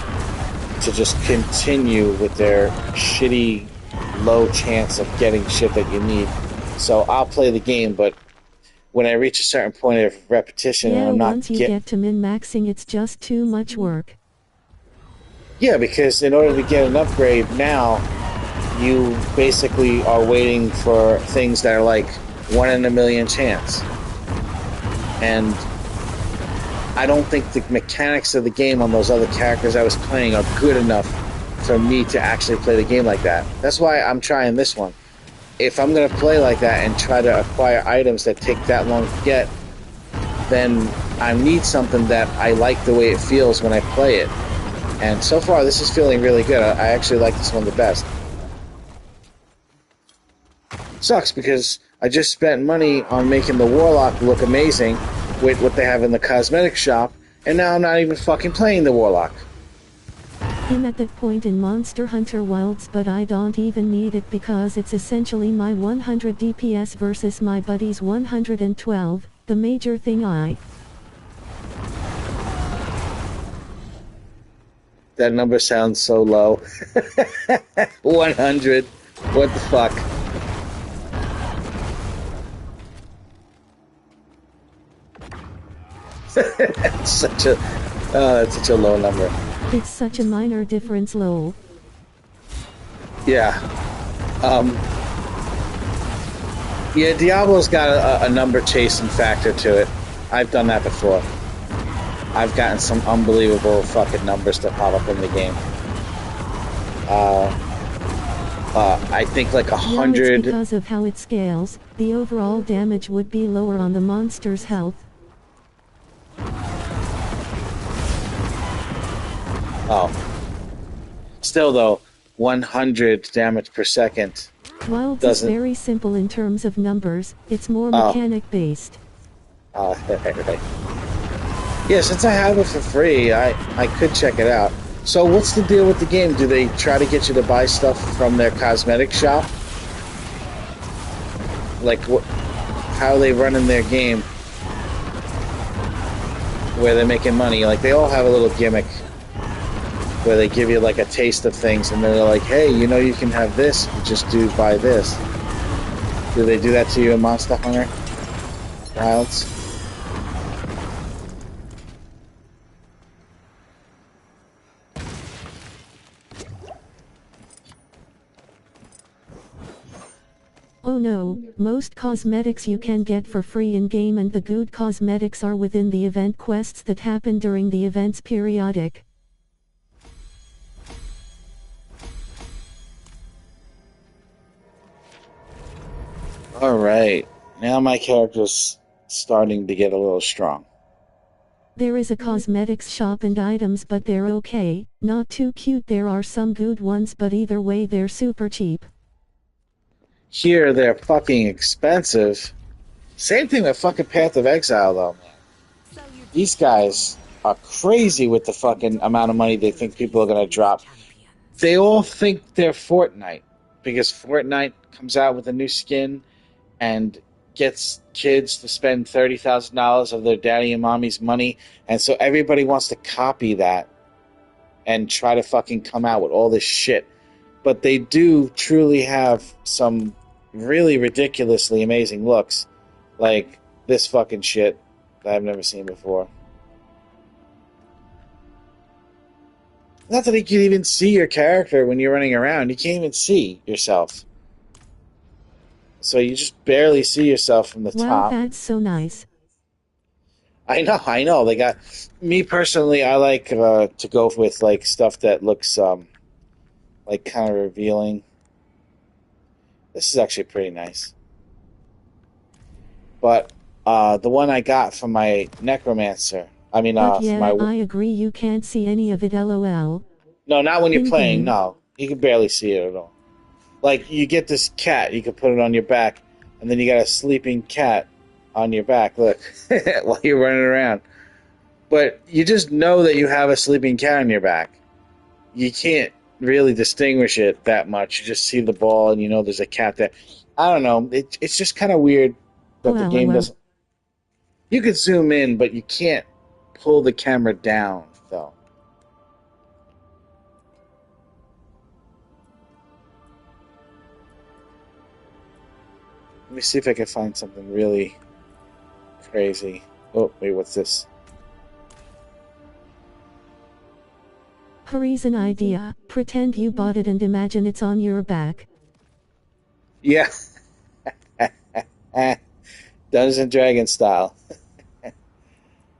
to just continue with their shitty low chance of getting shit that you need. So I'll play the game, but when I reach a certain point of repetition and I'm not once you get to min-maxing, it's just too much work. Yeah, because in order to get an upgrade now, you basically are waiting for things that are like 1 in a million chance. And I don't think the mechanics of the game on those other characters I was playing are good enough for me to actually play the game like that. That's why I'm trying this one. If I'm going to play like that and try to acquire items that take that long to get, then I need something that I like the way it feels when I play it. And so far, this is feeling really good. I actually like this one the best. Sucks because I just spent money on making the Warlock look amazing with what they have in the cosmetic shop, and now I'm not even fucking playing the Warlock. I'm at that point in Monster Hunter Wilds, but I don't even need it because it's essentially my 100 DPS versus my buddy's 112. The major thing That number sounds so low. 100. What the fuck? It's such a low number. It's such a minor difference, lol. Yeah. Yeah, Diablo's got a number chasing factor to it. I've done that before. I've gotten some unbelievable fucking numbers to pop up in the game. I think like 100... Yeah, it's because of how it scales. The overall damage would be lower on the monster's health. Oh. Still though, 100 damage per second. Wilds is very simple in terms of numbers. It's more mechanic based. Right. Yeah, since I have it for free, I could check it out. So what's the deal with the game? Do they try to get you to buy stuff from their cosmetic shop? Like, how are they running their game where they're making money? Like, they all have a little gimmick where they give you, like, a taste of things, and then they're like, hey, you know you can have this, you just buy this. Do they do that to you in Monster Hunter Wilds? Oh no, most cosmetics you can get for free in-game, and the good cosmetics are within the event quests that happen during the event's periodic. Alright, now my character's starting to get a little strong. There is a cosmetics shop and items, but they're okay, not too cute. There are some good ones, but either way they're super cheap. Here, they're fucking expensive. Same thing with fucking Path of Exile, though, man. These guys are crazy with the fucking amount of money they think people are gonna drop. They all think they're Fortnite, because Fortnite comes out with a new skin and gets kids to spend $30,000 of their daddy and mommy's money, and so everybody wants to copy that and try to fucking come out with all this shit. But they do truly have some really ridiculously amazing looks, like this fucking shit that I've never seen before. Not that you can even see your character when you're running around. You can't even see yourself. So you just barely see yourself from the top. Wow, that's so nice. I know. They got me personally. I like to go with like stuff that looks like kind of revealing. This is actually pretty nice. But the one I got from my necromancer. I mean, But from yeah, my I agree, you can't see any of it, lol. no, not when you're playing. In-game. No, you can barely see it at all. Like you get this cat, you can put it on your back, and then you got a sleeping cat on your back. Look, while you're running around. But you just know that you have a sleeping cat on your back. You can't really distinguish it that much. You just see the ball, and you know there's a cat there. I don't know. It's just kind of weird that the game doesn't. You can zoom in, but you can't pull the camera down, though. Let me see if I can find something really crazy. Oh, wait, what's this? Here's an idea. Pretend you bought it and imagine it's on your back. Yeah. Dungeons and Dragons style.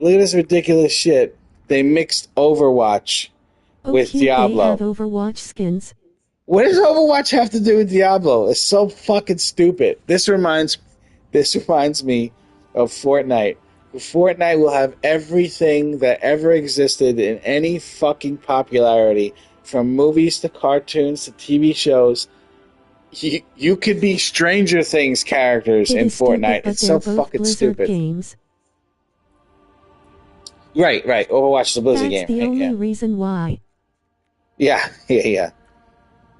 Look at this ridiculous shit. They mixed Overwatch Oh with cute, they have Diablo. Overwatch skins. What does Overwatch have to do with Diablo? It's so fucking stupid. This reminds me of Fortnite. Fortnite will have everything that ever existed in any fucking popularity, from movies to cartoons to TV shows. You could be Stranger Things characters It in is stupid, Fortnite. but It's so they're both fucking Blizzard stupid. games. Right. Overwatch is a Blizzard That's game, the right? only Yeah. reason why. Yeah.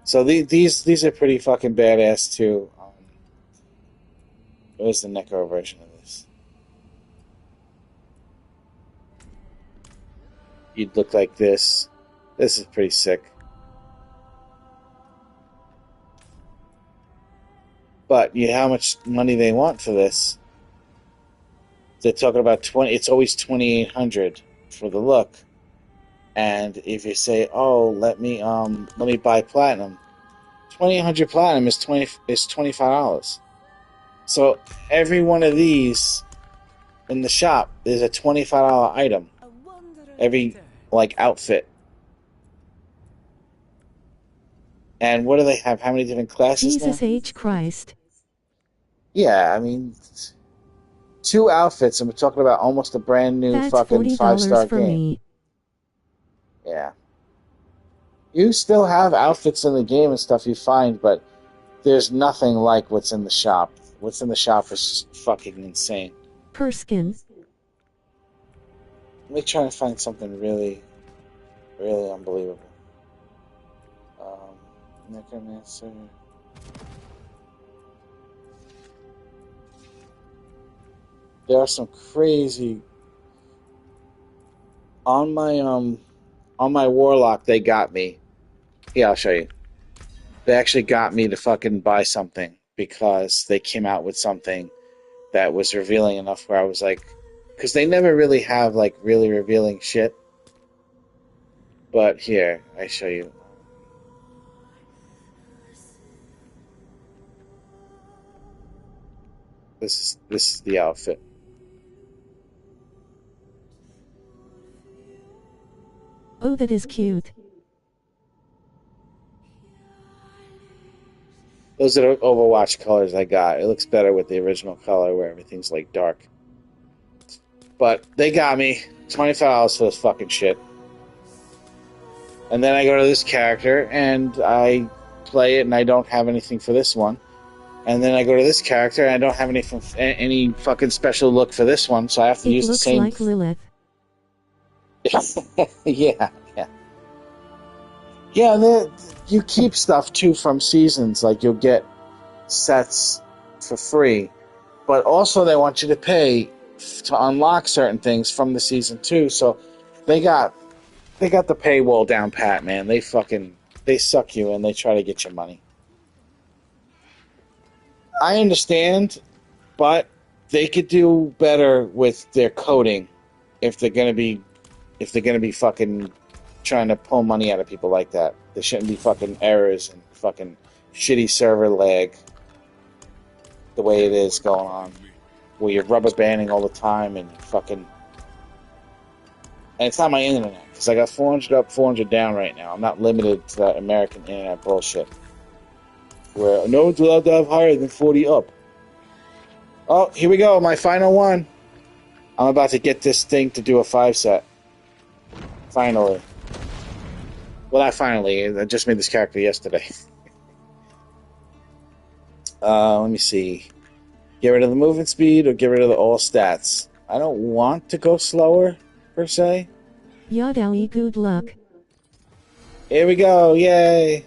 So these are pretty fucking badass too. Where's the Necro version of this? You'd look like this. This is pretty sick. But you know how much money they want for this? They're talking about 20. It's always 2,800 for the look. And if you say, "Oh, let me buy platinum," 2,800 platinum is $25. So every one of these in the shop is a $25 item. Every like outfit. And what do they have? How many different classes Jesus now? H. Christ. Yeah, I mean, 2 outfits, and we're talking about almost a brand new That's fucking $40 5-star for game. me. Yeah. You still have outfits in the game and stuff you find, but there's nothing like what's in the shop. What's in the shop is just fucking insane. Per skin. Let me try to find something really, really unbelievable. Necromancer. There are some crazy on my warlock. They got me. Yeah, I'll show you. They actually got me to fucking buy something because they came out with something that was revealing enough where I was like, because they never really have like really revealing shit. But here, I show you. This is the outfit. Oh, that is cute. Those are the Overwatch colors I got. It looks better with the original color where everything's like dark. But they got me $25 for this fucking shit. And then I go to this character and I play it, and I don't have anything for this one. And then I go to this character and I don't have any fucking special look for this one, so I have to use the same. It looks like Lilith. Yeah. Yeah, and you keep stuff too from seasons. Like you'll get sets for free, but also they want you to pay to unlock certain things from the season too. So they got the paywall down pat, man. They suck you and they try to get your money. I understand, but they could do better with their coding if they're gonna be fucking trying to pull money out of people like that. There shouldn't be fucking errors and fucking shitty server lag the way it is going on, where you're rubber banding all the time and fucking. And it's not my internet because I got 400 up, 400 down right now. I'm not limited to that American internet bullshit where no one's allowed to have higher than 40 up. Oh, here we go, my final one. I'm about to get this thing to do a 5-set. Finally. Well, not finally. I just made this character yesterday. Let me see. Get rid of the movement speed or get rid of the all stats. I don't want to go slower, per se. Yadawi, good luck. Here we go. Yay.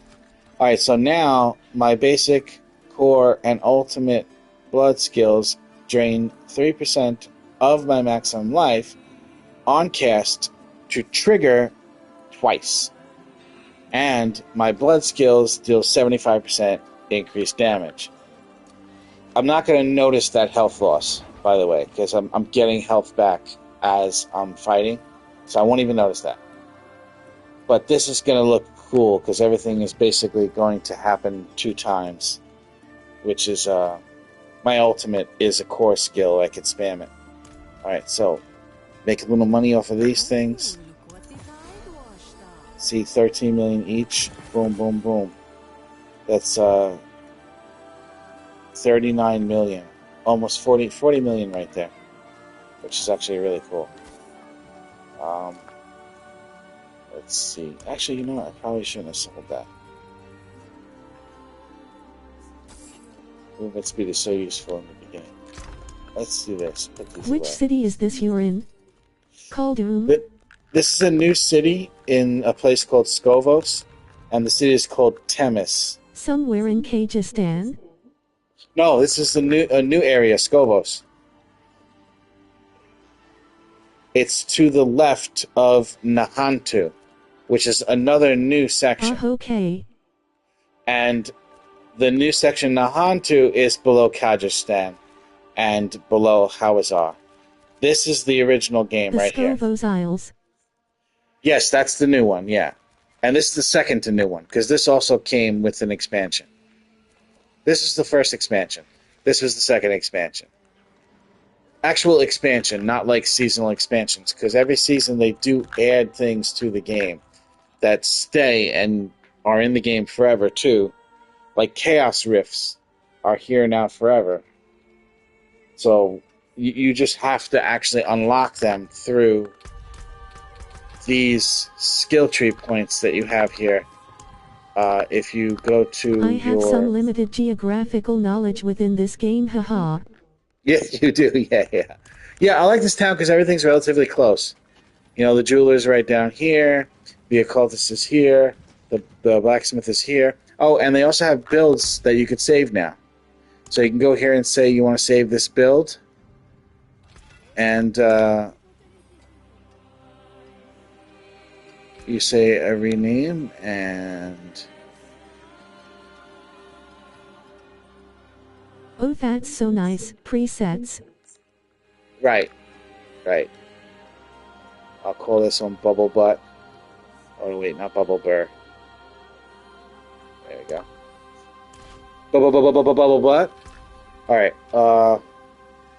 Alright, so now my basic, core, and ultimate blood skills drain 3% of my maximum life on cast to trigger twice. And my blood skills deal 75% increased damage. I'm not going to notice that health loss, by the way, because I'm getting health back as I'm fighting, so I won't even notice that. But this is going to look cool, because everything is basically going to happen 2 times, which is, my ultimate is a core skill. I can spam it. Alright, so, make a little money off of these things. See, 13 million each. Boom, boom, boom. That's, 39 million. Almost 40 million right there. Which is actually really cool. Let's see. Actually, you know what? I probably shouldn't have sold that. Movement speed is so useful in the beginning. Let's do this. Put these Which away. city is this you're in? Khaldun? This is a new city in a place called Skovos, and the city is called Temis. Somewhere in Kyrgyzstan? No, this is a new area, Skovos. It's to the left of Nahantu, which is another new section. Okay. And the new section Nahantu is below Kyrgyzstan and below Hawazar. This is the original game The right here. Skovos Isles. Yes, that's the new one, yeah. And this is the second to new one, because this also came with an expansion. This is the first expansion. This was the second expansion. Actual expansion, not like seasonal expansions, because every season they do add things to the game that stay and are in the game forever, too. Like Chaos Rifts are here now forever. So you just have to actually unlock them through these skill tree points that you have here. If you go to I have some limited geographical knowledge within this game, haha. Yeah, you do, yeah. Yeah, I like this town because everything's relatively close. You know, the jeweler's right down here, the occultist is here, the blacksmith is here. Oh, and they also have builds that you could save now. So you can go here and say you want to save this build. And you say a rename and... Oh, that's so nice. Presets. Right. I'll call this one Bubble Butt. Oh, wait, not Bubble Burr. There we go. Bubble Butt. Alright,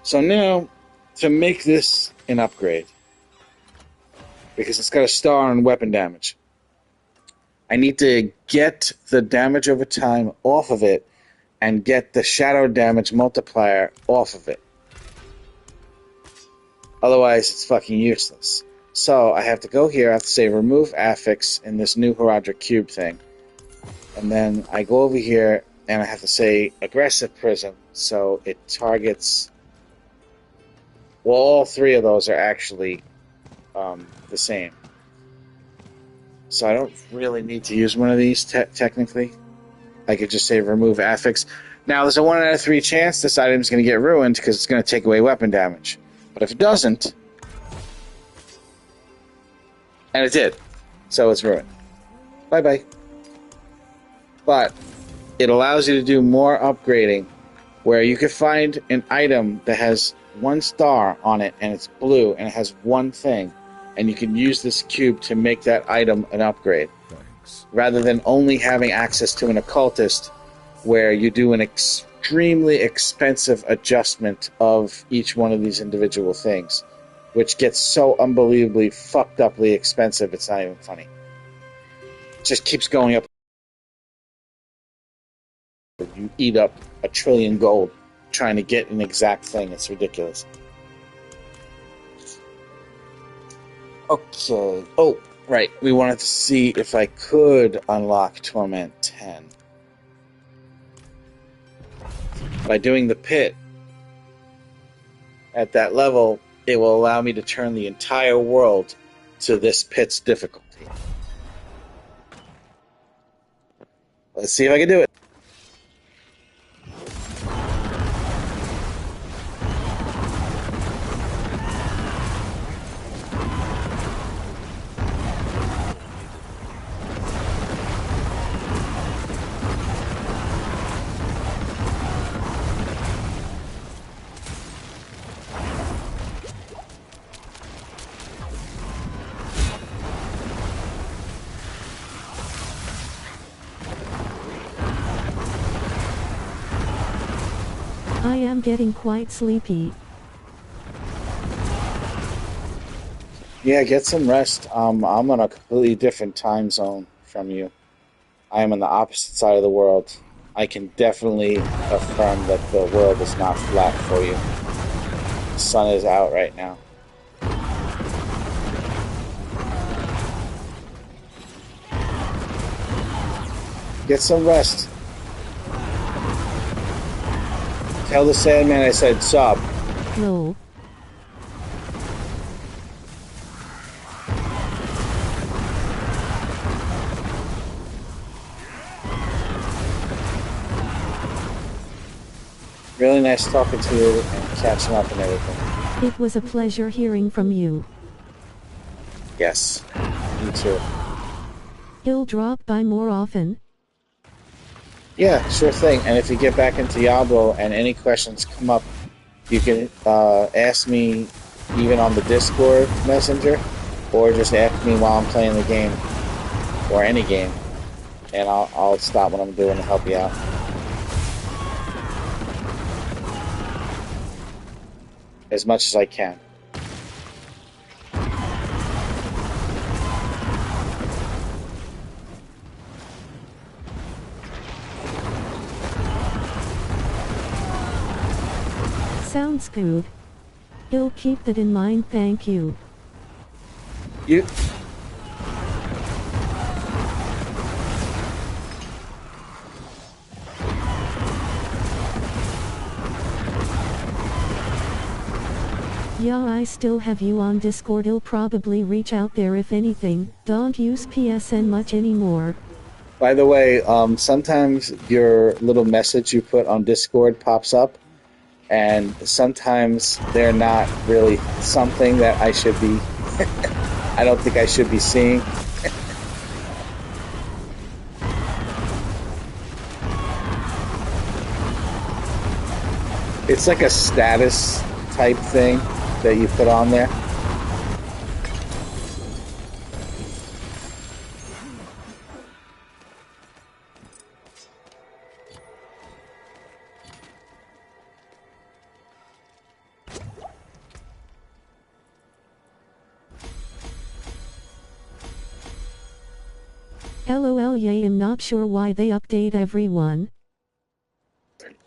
So now, to make this an upgrade, because it's got a star on weapon damage, I need to get the damage over time off of it and get the shadow damage multiplier off of it. Otherwise, it's fucking useless. So I have to go here, I have to say remove affix in this new Herodric cube thing. And then I go over here and I have to say aggressive prism, so it targets... Well, all three of those are actually the same. So I don't really need to use one of these technically. I could just say remove affix. Now, there's a 1 out of 3 chance this item is going to get ruined because it's going to take away weapon damage. But if it doesn't... And it did. So it's ruined. Bye-bye. But it allows you to do more upgrading where you could find an item that has 1 star on it and it's blue and it has 1 thing. And you can use this cube to make that item an upgrade. Thanks. Rather than only having access to an occultist where you do an extremely expensive adjustment of each one of these individual things, which gets so unbelievably fucked uply expensive it's not even funny. It just keeps going up. You eat up 1 trillion gold trying to get an exact thing. It's ridiculous. Okay. Oh, right. We wanted to see if I could unlock Torment 10. By doing the pit at that level, it will allow me to turn the entire world to this pit's difficulty. Let's see if I can do it. I am getting quite sleepy. Yeah, get some rest. I'm on a completely different time zone from you. I am on the opposite side of the world. I can definitely affirm that the world is not flat for you. The sun is out right now. Get some rest. Tell the Sandman I said sup. Lol. Really nice talking to you and catching up and everything. It was a pleasure hearing from you. Yes, me too. He'll drop by more often. Yeah, sure thing. And if you get back into Diablo and any questions come up, you can ask me even on the Discord messenger, or just ask me while I'm playing the game, or any game, and I'll stop what I'm doing to help you out. As much as I can. Sounds good. He'll keep that in mind, thank you. You... Yeah, I still have you on Discord. He'll probably reach out there if anything. Don't use PSN much anymore. By the way, sometimes your little message you put on Discord pops up, and sometimes they're not really something that I should be... I don't think I should be seeing. It's like a status type thing that you put on there. LOL, yeah, I'm not sure why they update everyone,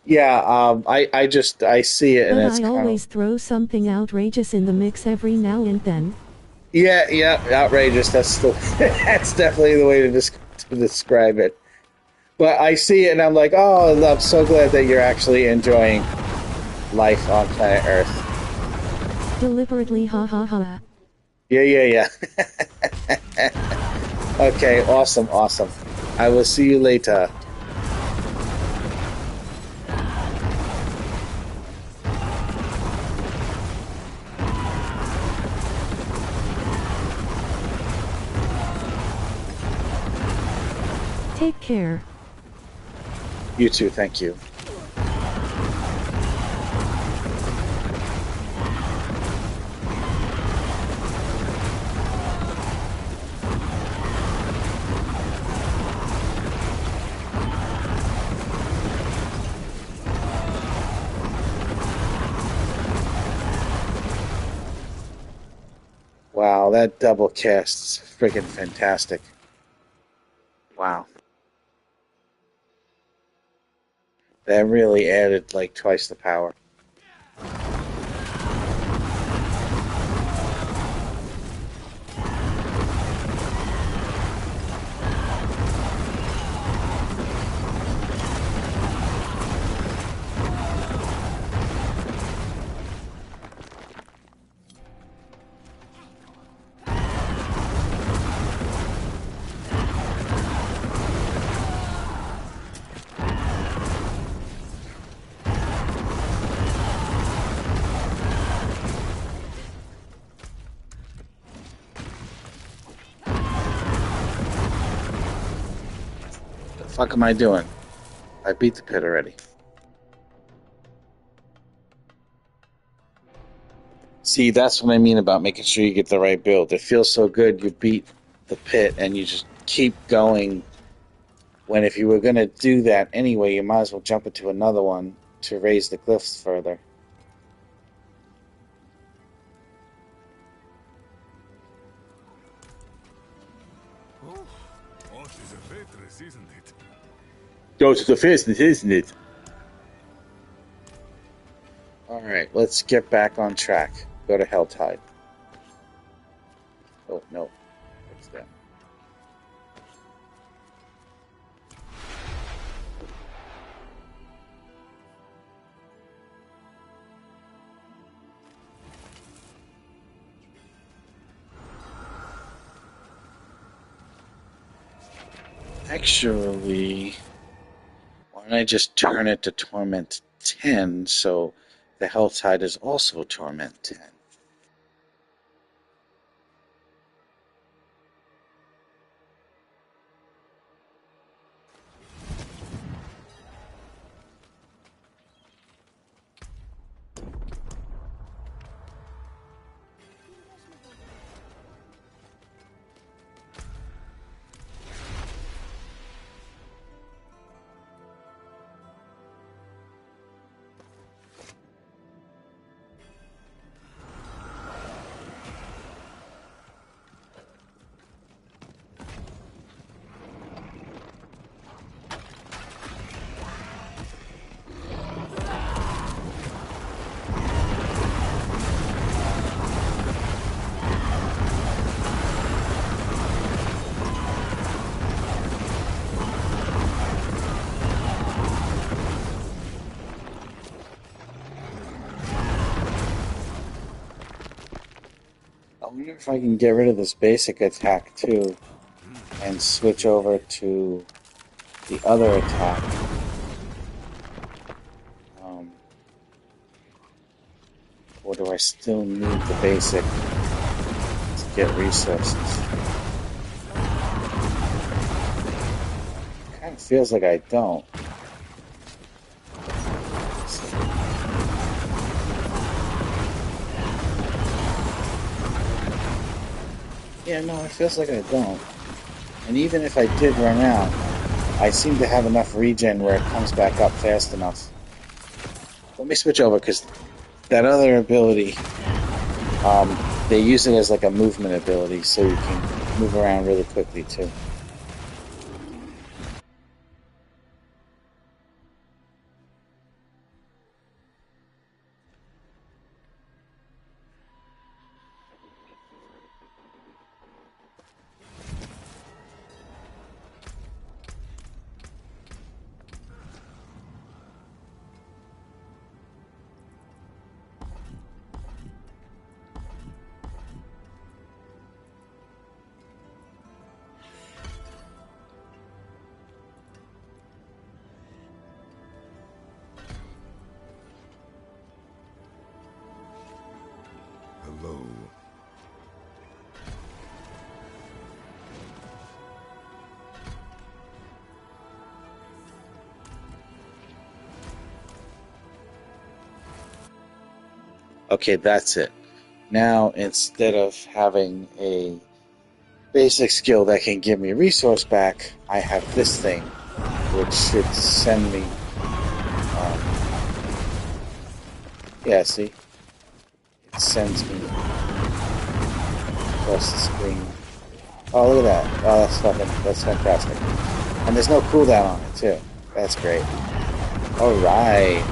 Yeah, I see it and but it's I kind of always throw something outrageous in the mix every now and then. yeah, outrageous. That's the that's definitely the way to describe it. But I see it and I'm like, oh, I'm so glad that you're actually enjoying life on planet Earth. Deliberately, ha ha ha. Yeah. Okay, awesome. I will see you later. Take care. You too, thank you. Wow, that double cast is freaking fantastic. Wow. That really added like twice the power. The fuck am I doing? I beat the pit already. See, that's what I mean about making sure you get the right build. It feels so good you beat the pit and you just keep going. When if you were going to do that anyway, you might as well jump into another one to raise the glyphs further. Oh, what is a waitress, isn't it? Go to the business, isn't it? Alright, let's get back on track. Go to Helltide. Oh, no. What's that? Actually, why don't I just turn it to Torment 10 so the Helltide is also Torment 10? I wonder if I can get rid of this basic attack too and switch over to the other attack. Um, or do I still need the basic to get resources? Kind of feels like I don't. Yeah, no, it feels like I don't. And even if I did run out, I seem to have enough regen where it comes back up fast enough. Let me switch over because that other ability, they use it as like a movement ability so you can move around really quickly too. low. Okay, that's it. Now, instead of having a basic skill that can give me resource back, I have this thing, which should send me. Yeah, see? It sends me across the screen. Oh, look at that. Oh, that's fantastic. And there's no cooldown on it, too. That's great. Alright.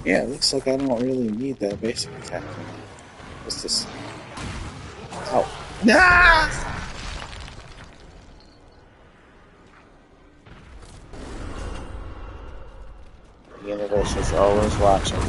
Yeah, it looks like I don't really need that basic attack anymore. What's this? Oh. Ah! The universe is always watching.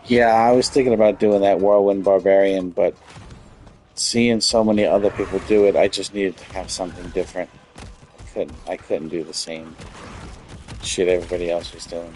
Yeah, I was thinking about doing that Whirlwind Barbarian, but seeing so many other people do it, I just needed to have something different. I couldn't do the same shit everybody else was doing.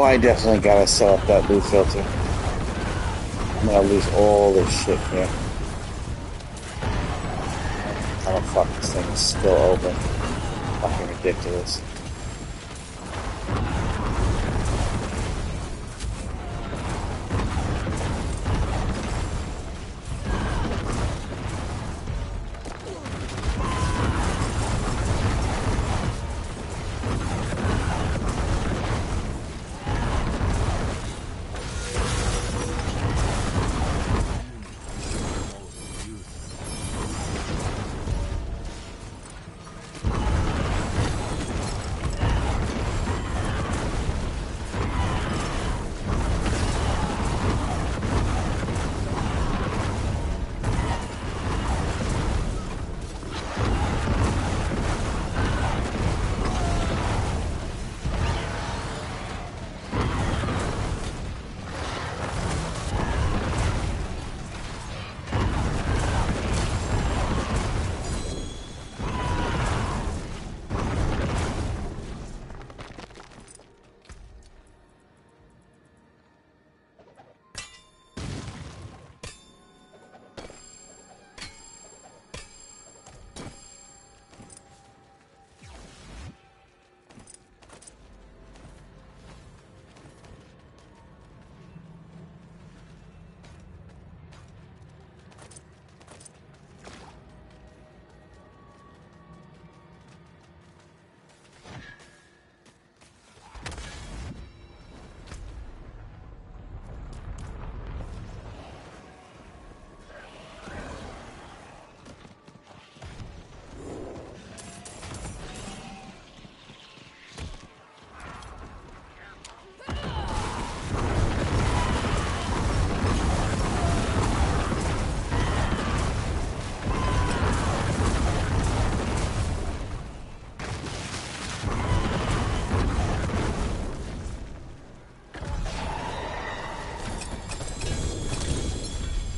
I definitely gotta set up that loot filter. I'm gonna lose all this shit here. How the fuck this thing is still open? Fucking ridiculous.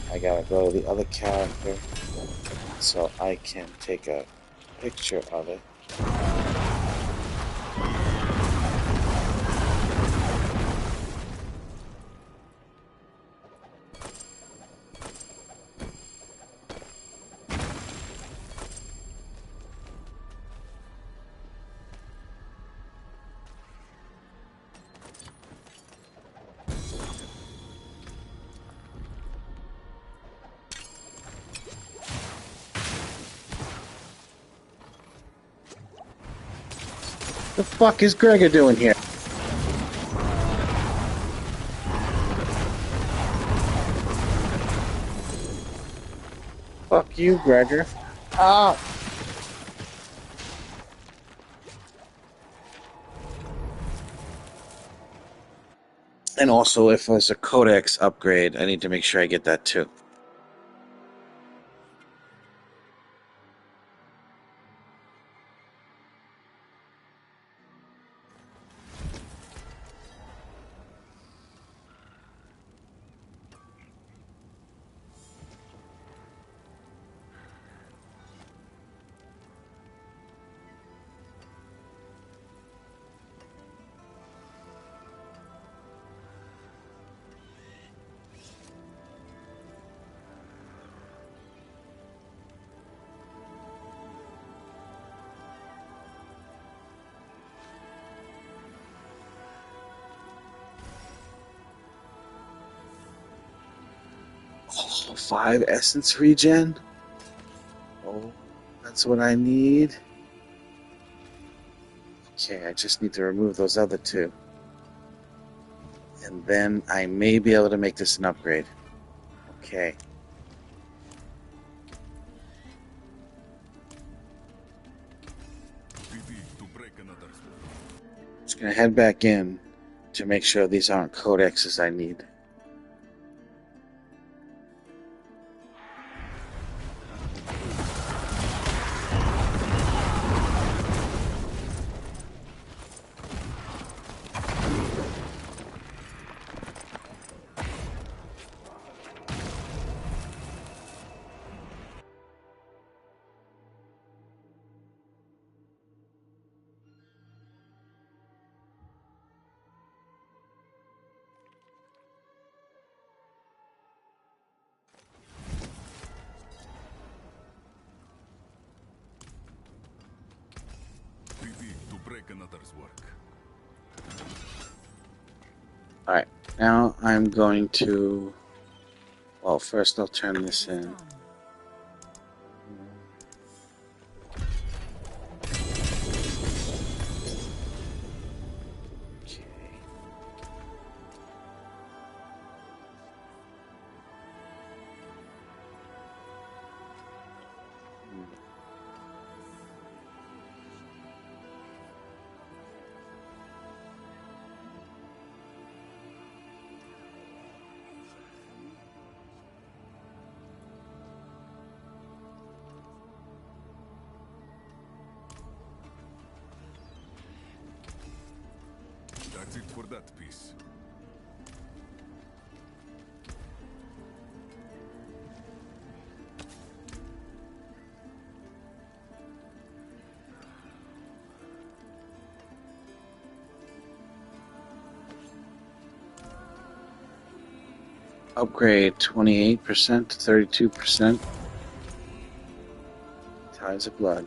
I gotta go to the other character so I can take a picture of it. The fuck is Gregor doing here? Fuck you, Gregor. Ah! And also, if there's a codex upgrade, I need to make sure I get that too. Oh, 5 essence regen? Oh, that's what I need. Okay, I just need to remove those other 2. And then I may be able to make this an upgrade. Okay. Just gonna head back in to make sure these aren't codexes I need. another's work. Alright, now I'm going to... Well, first I'll turn this in. Okay. That's it for that piece. Upgrade 28% to 32%. Ties of blood.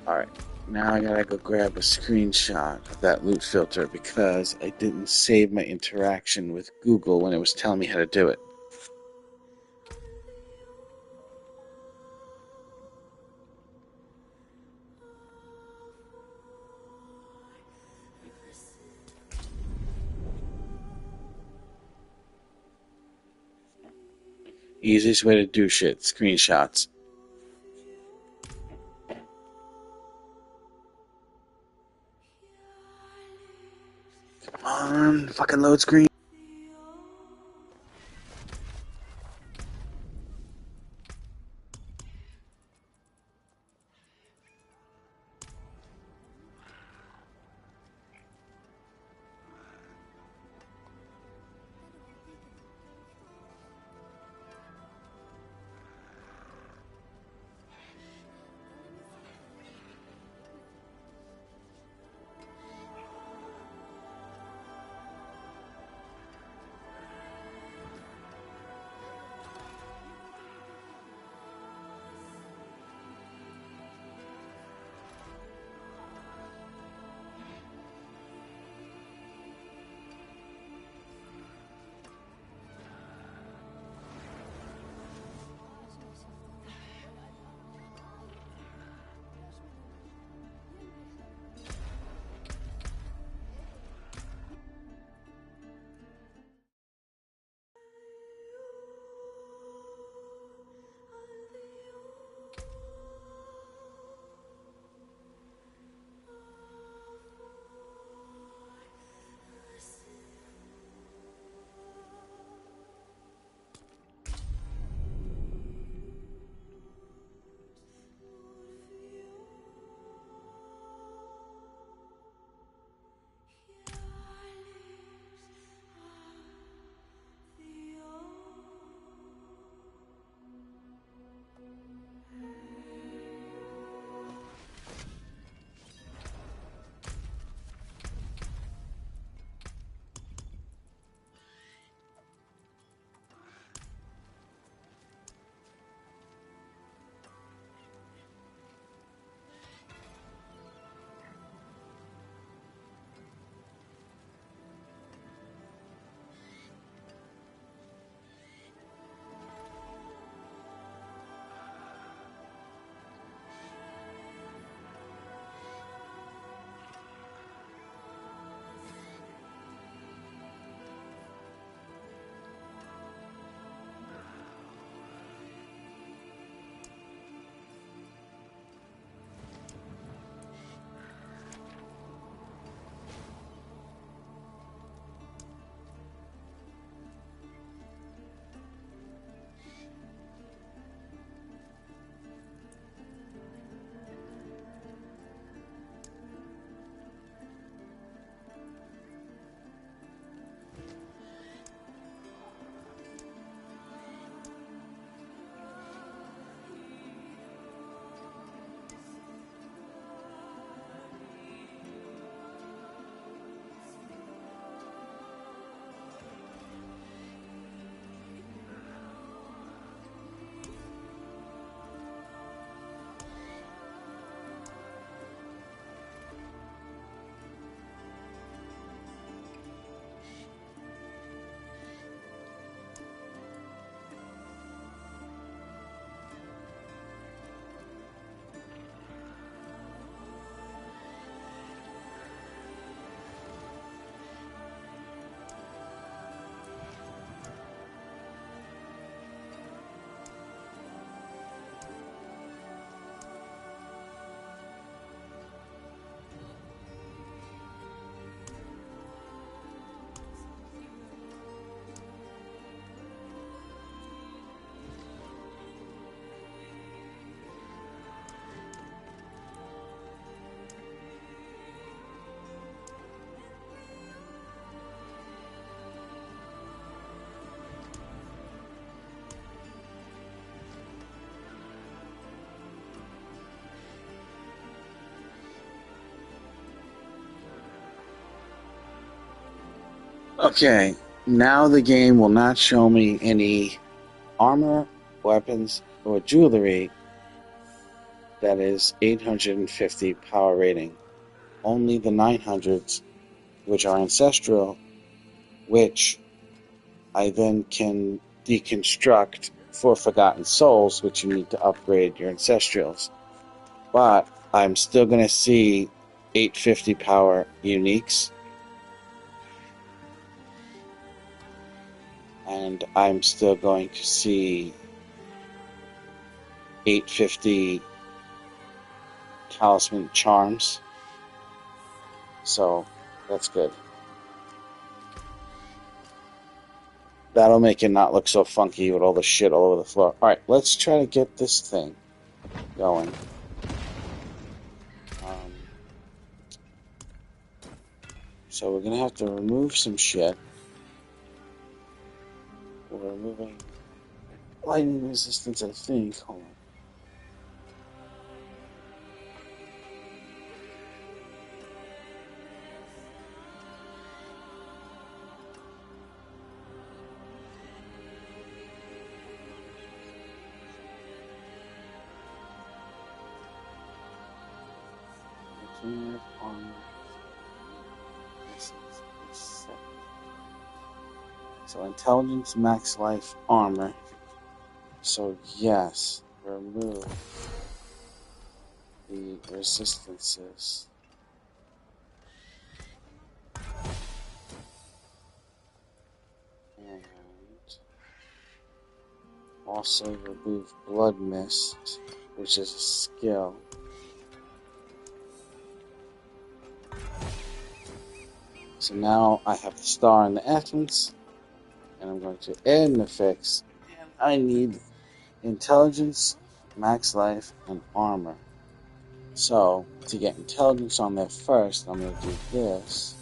Alright, now I gotta go grab a screenshot of that loot filter because I didn't save my interaction with Google when it was telling me how to do it. Easiest way to do shit, screenshots. Come on, fucking load screen. Okay, now the game will not show me any armor, weapons, or jewelry that is 850 power rating. Only the 900s, which are ancestral, which I then can deconstruct for Forgotten Souls, which you need to upgrade your ancestrals. But I'm still going to see 850 power uniques. And I'm still going to see 850 talisman charms. So that's good. That'll make it not look so funky with all the shit all over the floor. Alright, let's try to get this thing going. So we're going to have to remove some shit. We're removing lightning resistance, I think. Hold on. So intelligence, max life, armor. So yes, remove the resistances. And also remove blood mist, which is a skill. So now I have the star in the essence, and I'm going to add an affix, and I need intelligence, max life, and armor. So to get intelligence on there first, I'm going to do this.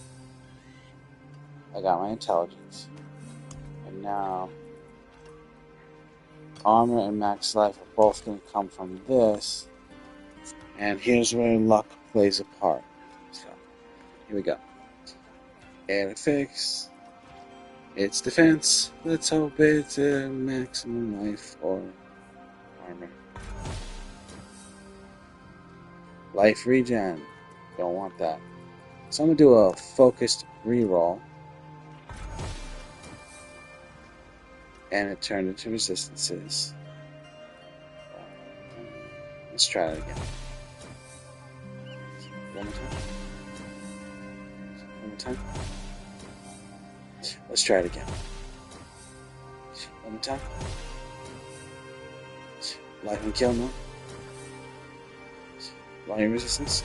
I got my intelligence, and now armor and max life are both going to come from this, and here's where luck plays a part. So here we go. Add affix. It's defense. Let's hope it's a maximum life or armor. Life regen. Don't want that. So I'm going to do a focused reroll. And it turned into resistances. Let's try it again. One more time. One more time. Let's try it again. One more time. Life and kill, no? Volume resistance?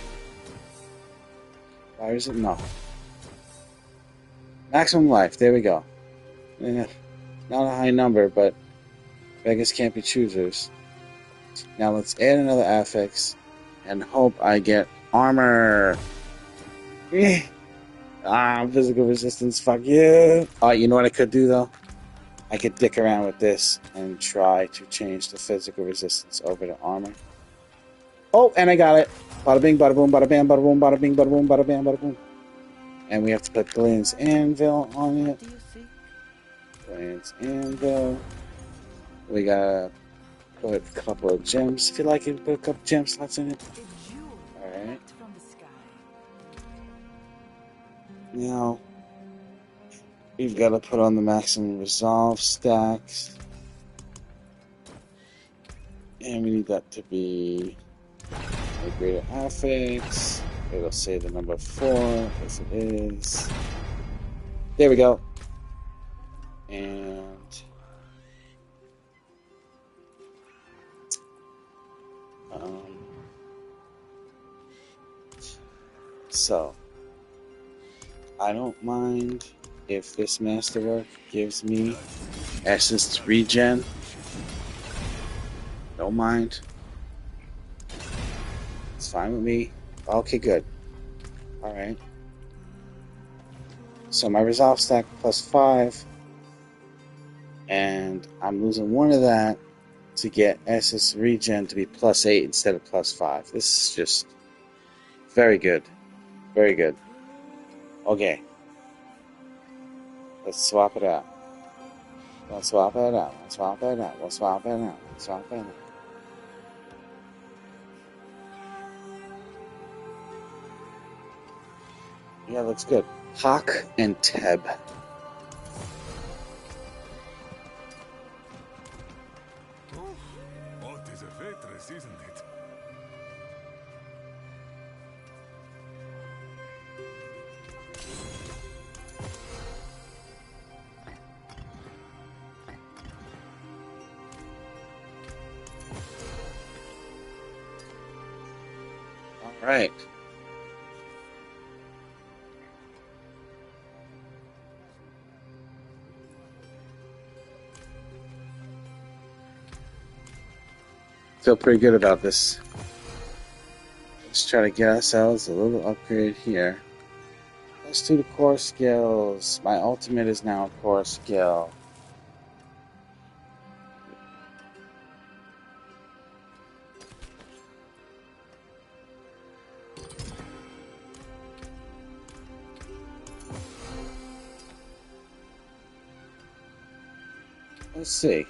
Why is it? No. Maximum life, there we go. Not a high number, but beggars can't be choosers. Now let's add another affix and hope I get armor. Physical resistance, fuck you. You know what I could do though? I could dick around with this and try to change the physical resistance over to armor. Oh, and I got it. Bada bing, bada boom, bada bam, bada boom, bada bing, bada boom, bada bam, bada boom. And we have to put Glenn's anvil on it. Glenn's anvil. We gotta put a couple of gems. If you like it, put a couple gem slots in it. Alright. Now, we've got to put on the maximum resolve stacks. And we need that to be a greater affix. It'll say the number 4, as it is. There we go. And so I don't mind if this masterwork gives me essence regen. Don't mind. It's fine with me. Okay, good. Alright. So my resolve stack +5. And I'm losing one of that to get essence regen to be +8 instead of +5. This is just very good. Very good. Okay. Let's swap it out. We'll swap it out. We'll swap it out. We'll swap it out. We'll swap it out. Yeah, looks good. Hawk and Teb. Oh, what is a waitress, isn't it? All right. Feel pretty good about this. Let's try to get ourselves a little upgrade here. Let's do the core skills. My ultimate is now a core skill. Let's see.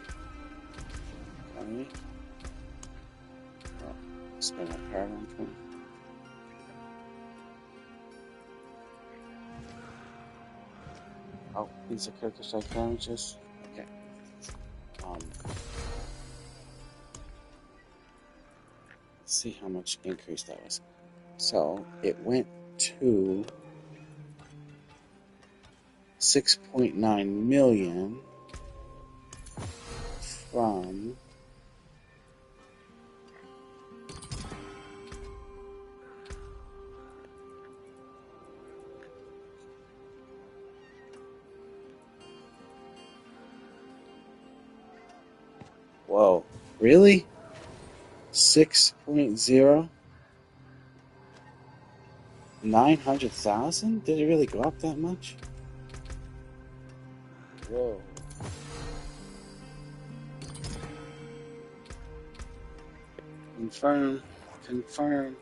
Economy. Oh, spend my power on 20. Oh, these are character strike damages. Okay. Let's see how much increase that was. So it went to 6.9 million from whoa, really? 6.0? 900,000? Did it really go up that much? Whoa. Confirm.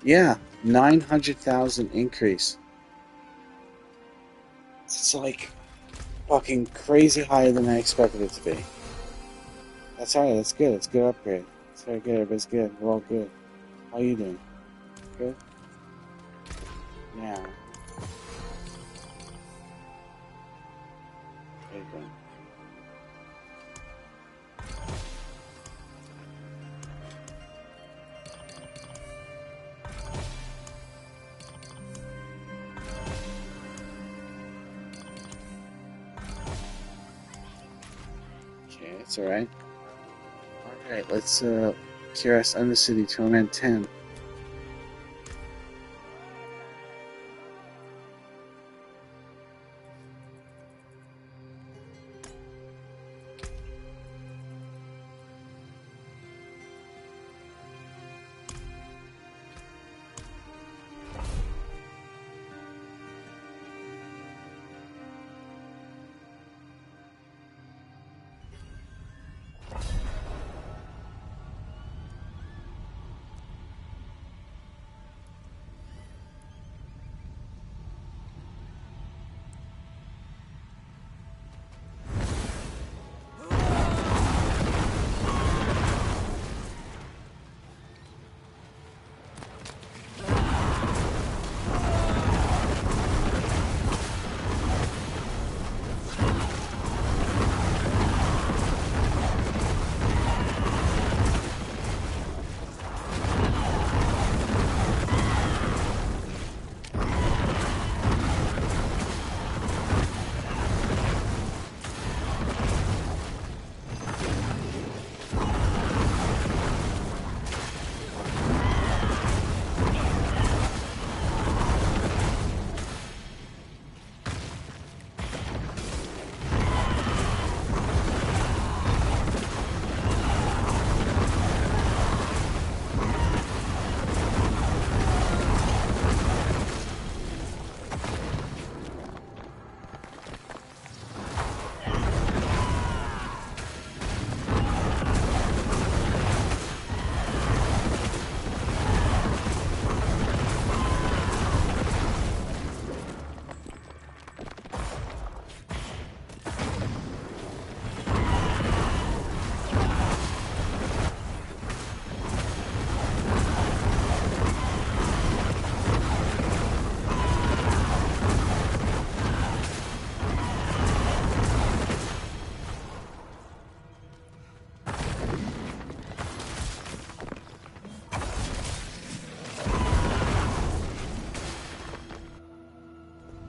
Yeah, 900,000 increase. It's like fucking crazy higher than I expected it to be. That's alright, that's good. It's a good upgrade. It's very good. Everybody's good. We're all good. How you doing? Good? Yeah. How you doing? Okay, it's alright. Alright, let's cure us under city torment 10.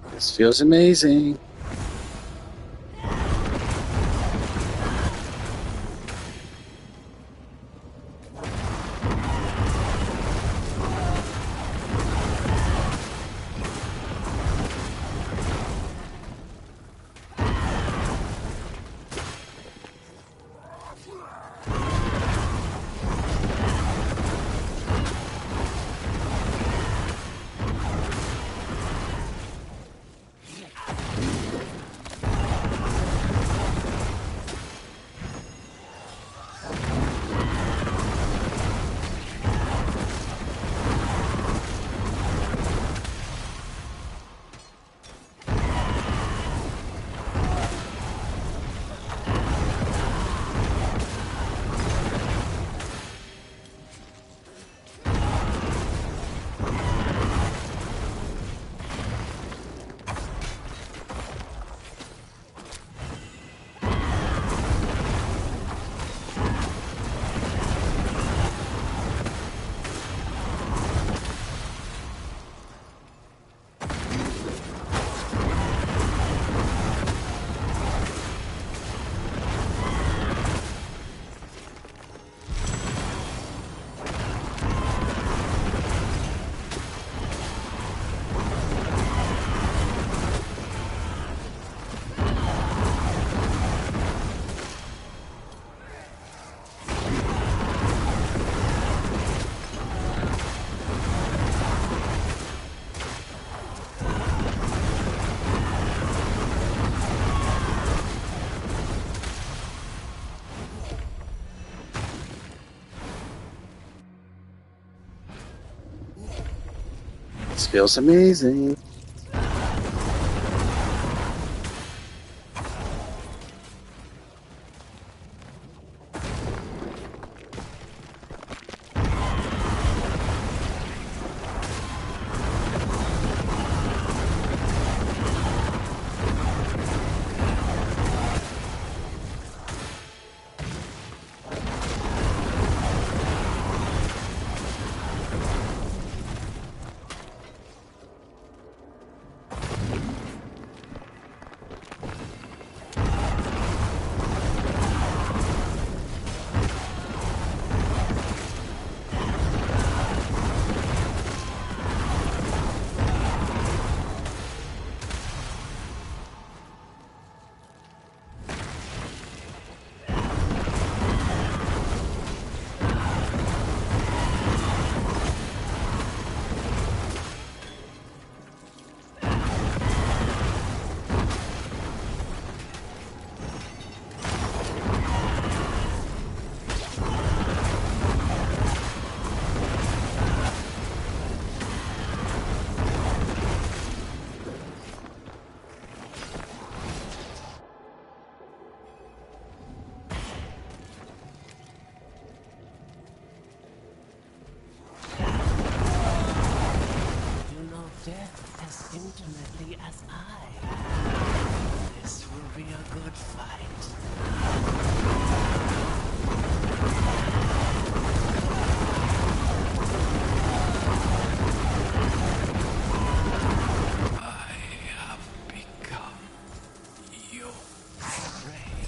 This feels amazing. This feels amazing. death as intimately as I. This will be a good fight. I have become your prey.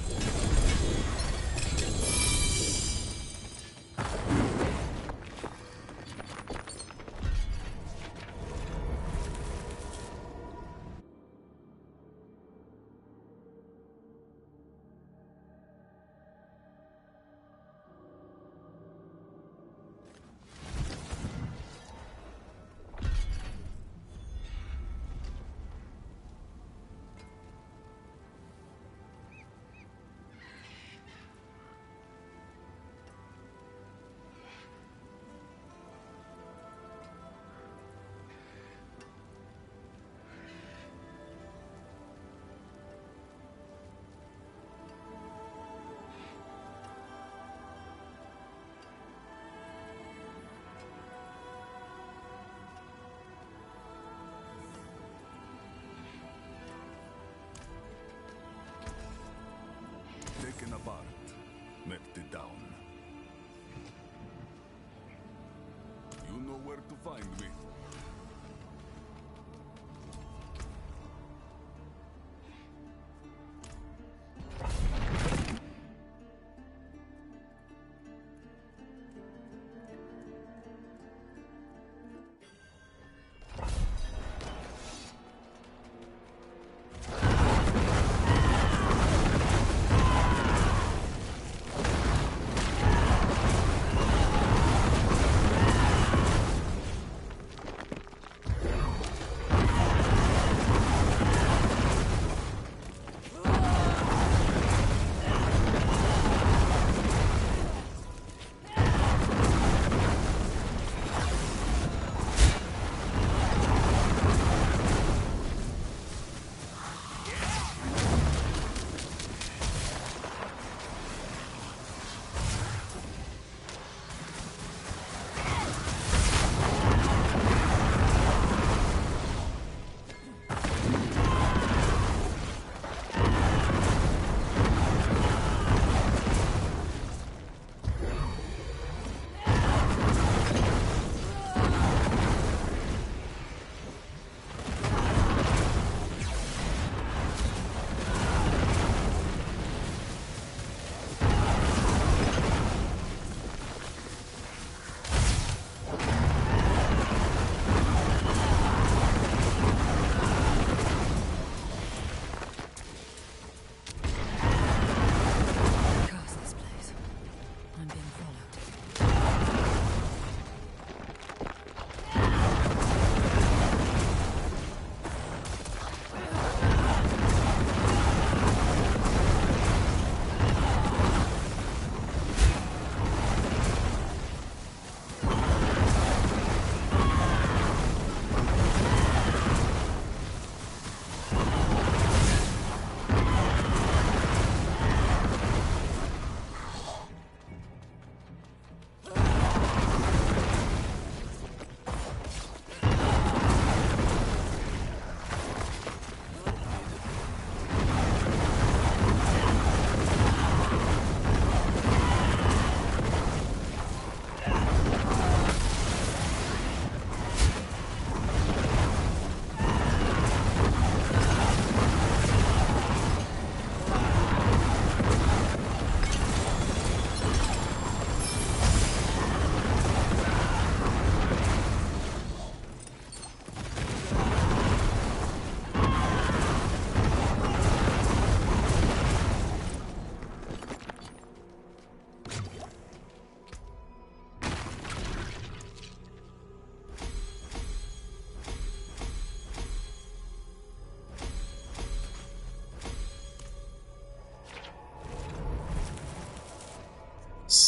Taken apart, melted down. You know where to find me.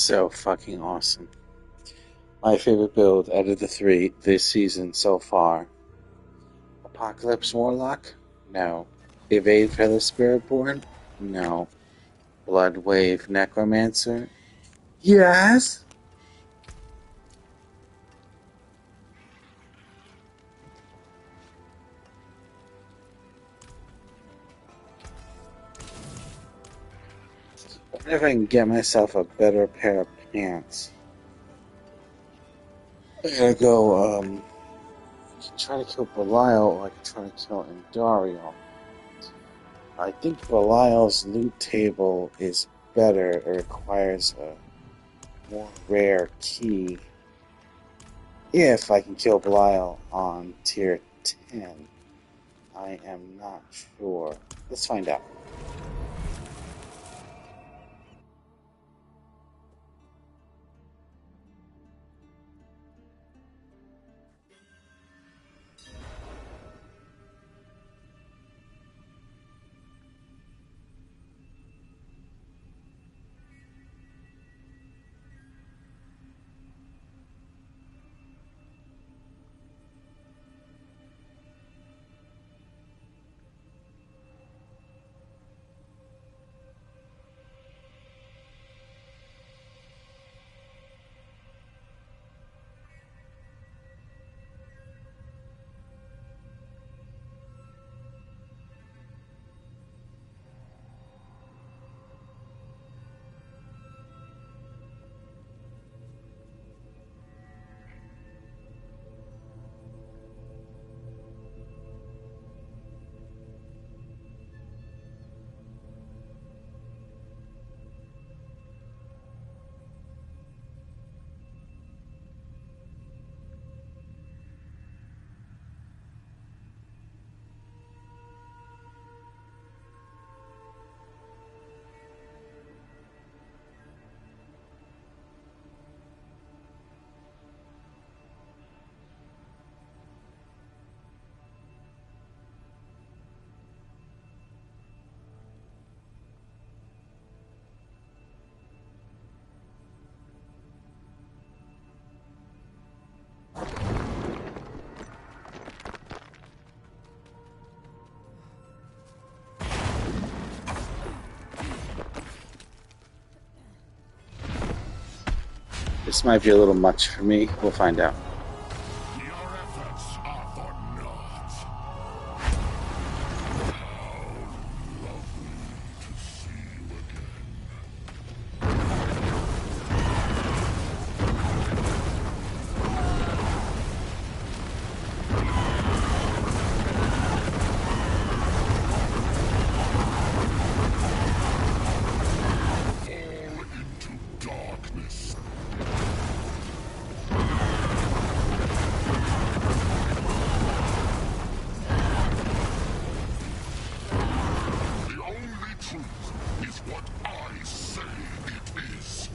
so fucking awesome. My favorite build out of the 3 this season so far. Apocalypse Warlock? No. Evade Feather Spiritborn? No. Blood Wave Necromancer? Yes! I wonder if I can get myself a better pair of pants. I gotta go, I can try to kill Belial, or I can try to kill Indario. I think Belial's loot table is better. It requires a more rare key. If I can kill Belial on tier 10. I am not sure. Let's find out. This might be a little much for me. We'll find out. Your efforts are for naught. How lovely to see you again. Fall into darkness. The only truth is what I say it is.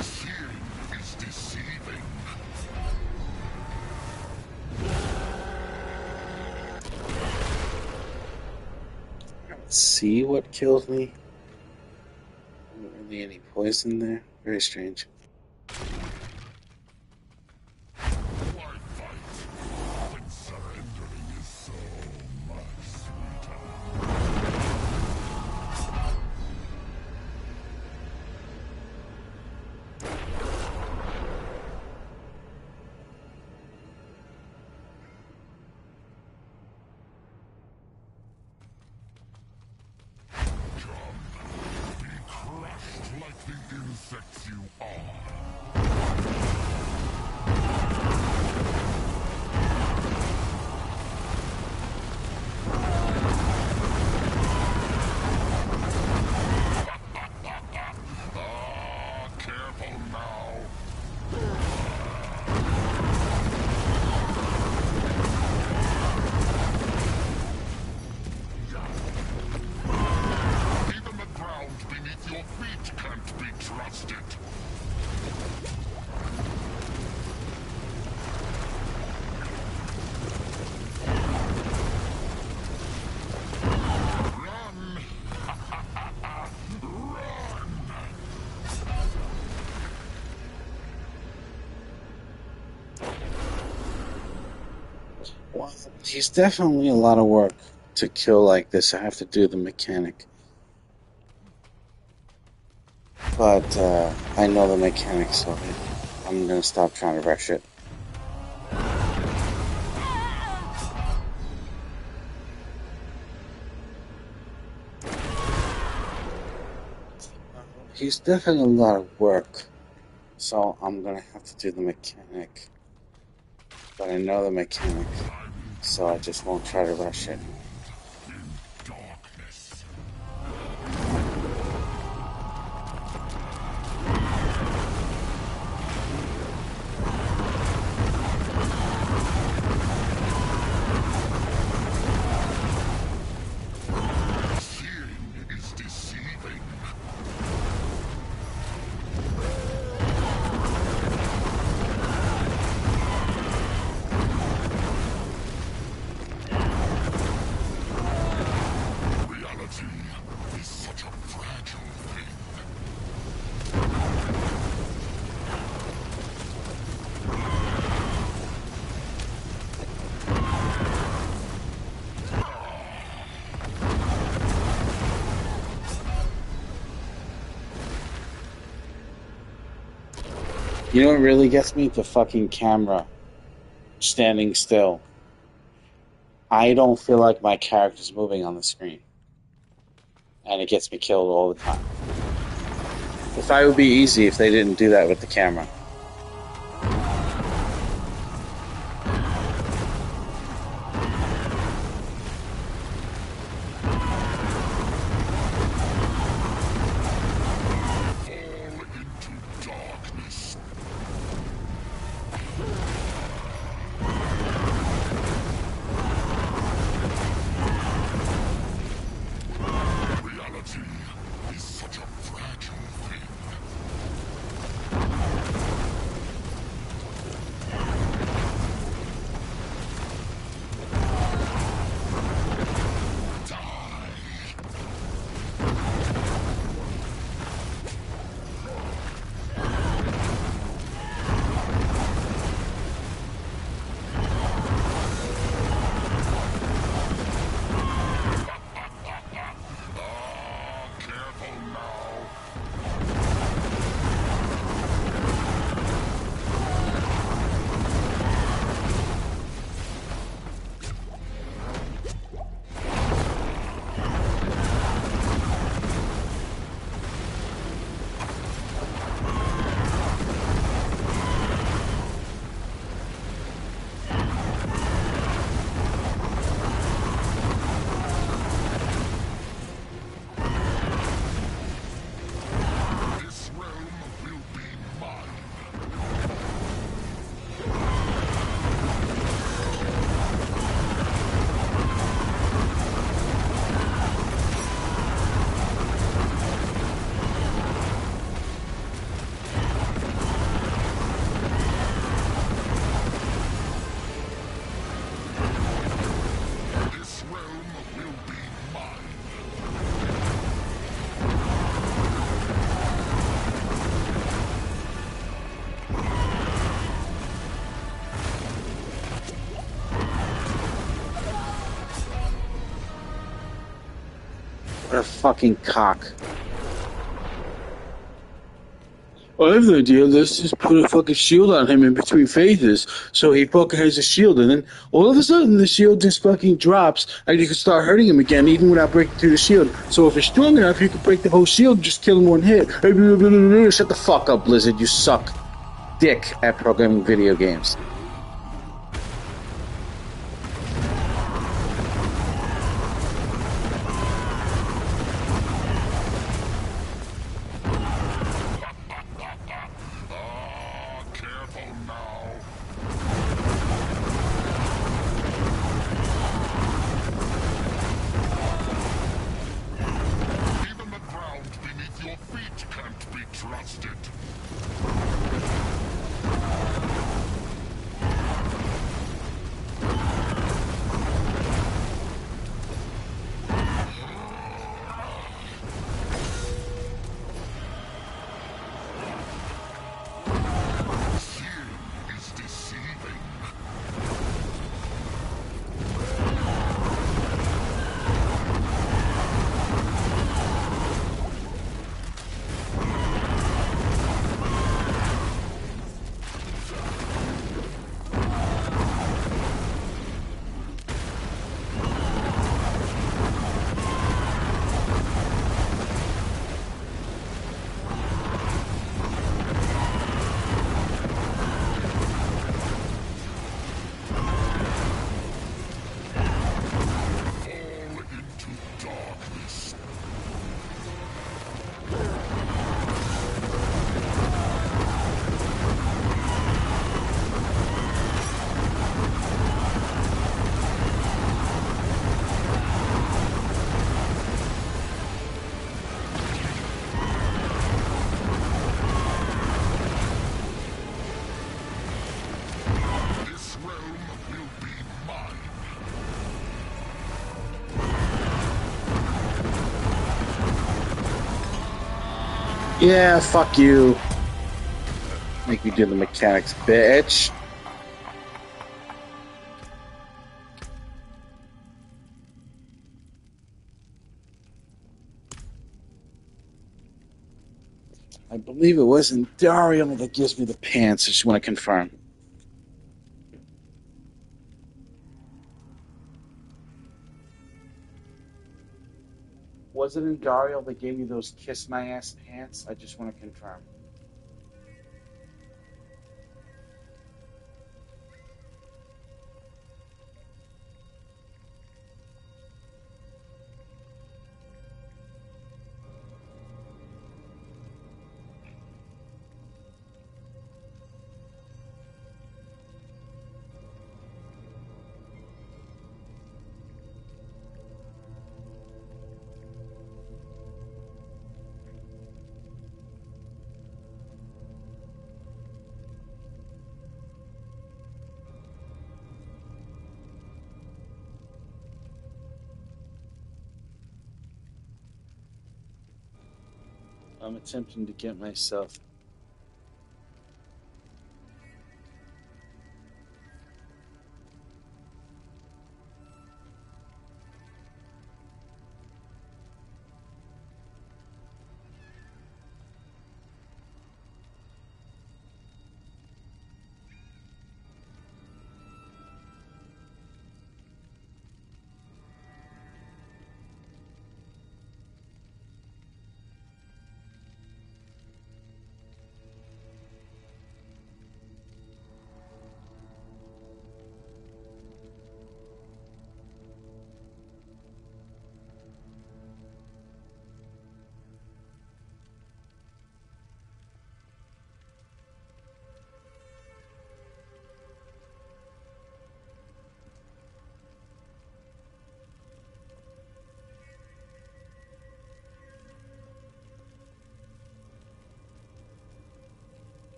Seeing is deceiving. See what kills me? Not really any poison there. Very strange. Why fight when surrendering is so much sweeter? Come, be crushed like the insects you are. Well, he's definitely a lot of work to kill like this. I have to do the mechanic. But I know the mechanics of it. I'm gonna stop trying to rush it. He's definitely a lot of work. So I'm gonna have to do the mechanic. But I know the mechanic. So I just won't try to rush it. Darkness. Seeing is deceiving. Reality is such a fragile thing. You know what really gets me? The fucking camera standing still. I don't feel like my character's moving on the screen. And it gets me killed all the time. The fight would be easy if they didn't do that with the camera. Fall into darkness. Reality is such a fragile thing. Careful now. This realm will be mine. This realm will be mine. What a fucking cock. I have no idea. Let's just put a fucking shield on him in between phases, so he fucking has a shield, and then all of a sudden the shield just fucking drops, and you can start hurting him again, even without breaking through the shield. So if you're strong enough, you can break the whole shield and just kill him one hit. Shut the fuck up, Blizzard. You suck dick at programming video games. Careful now. Even the ground beneath your feet can't be trusted. Yeah, fuck you. Make me do the mechanics, bitch. I believe it wasn't Dario that gives me the pants. I just want to confirm. Was it in Dario that gave you those kiss my ass pants? I just want to confirm. I'm attempting to get myself.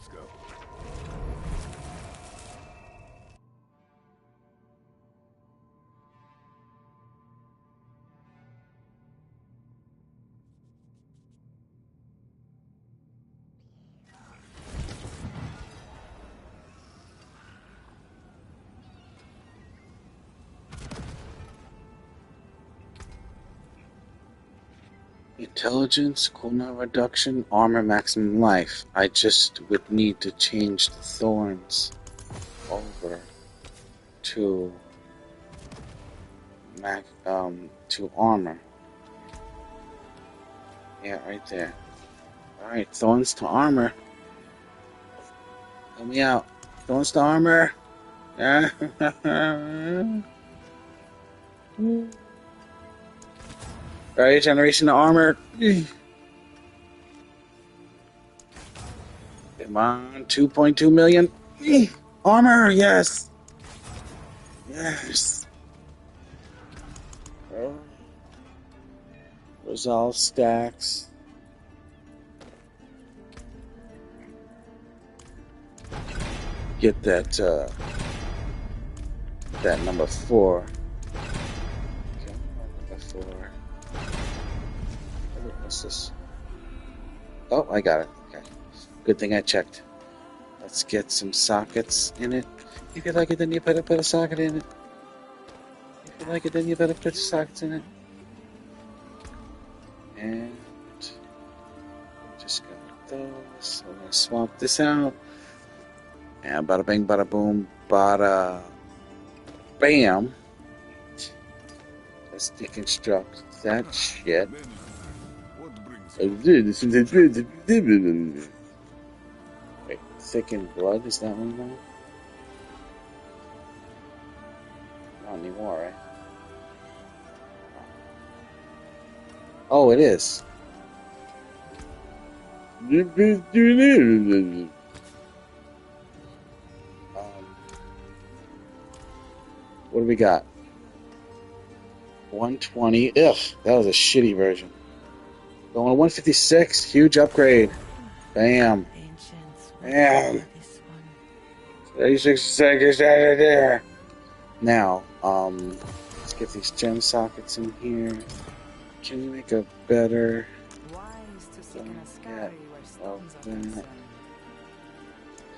Let's go. Intelligence, cooldown reduction, armor maximum life. I just would need to change the thorns over to to armor. Yeah, right there. Alright, thorns to armor. Help me out. Thorns to armor. Right, generation of armor. Come on, 2.2 million. Armor, yes. Yes. Resolve stacks. Get that number 4. Okay, number 4. What's this? Oh, I got it. Okay. Good thing I checked. Let's get some sockets in it. If you like it, then you better put a socket in it. If you like it, then you better put sockets in it. And just got those. I'm gonna swap this out. And bada bing, bada boom, bada bam. Let's deconstruct that shit. Wait, thickened blood, is that one now? Not anymore, right? Oh, it is. What do we got? 120. Ugh, that was a shitty version. Going to 156. Huge upgrade. Bam. Bam. 36 seconds out of there. Now, let's get these gem sockets in here. Can you make a better?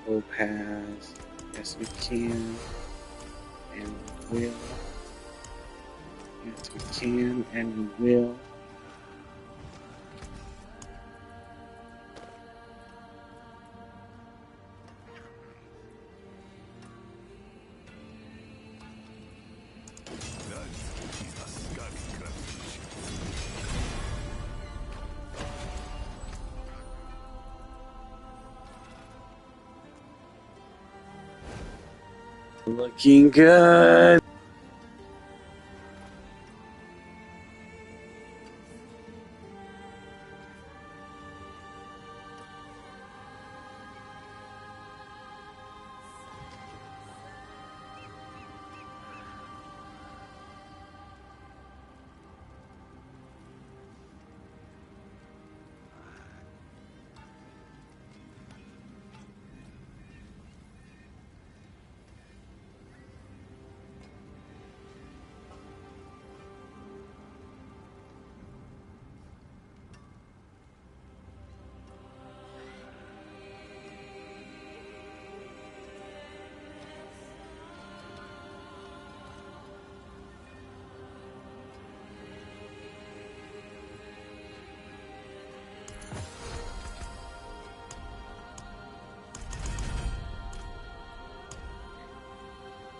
Topaz. Yes, we can. And we will. Yes, we can and we will. Looking good.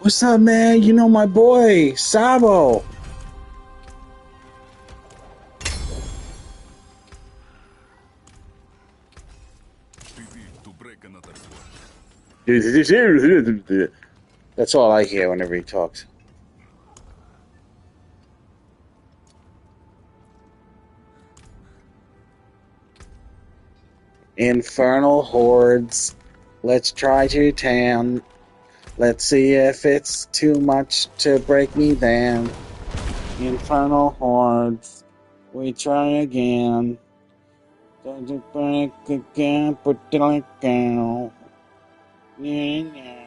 What's up, man? You know my boy, Sabo. That's all I hear whenever he talks. Infernal hordes. Let's try to tan. Let's see if it's too much to break me down. Infernal hordes. We try again. Doesn't break again, put it like down. Yeah.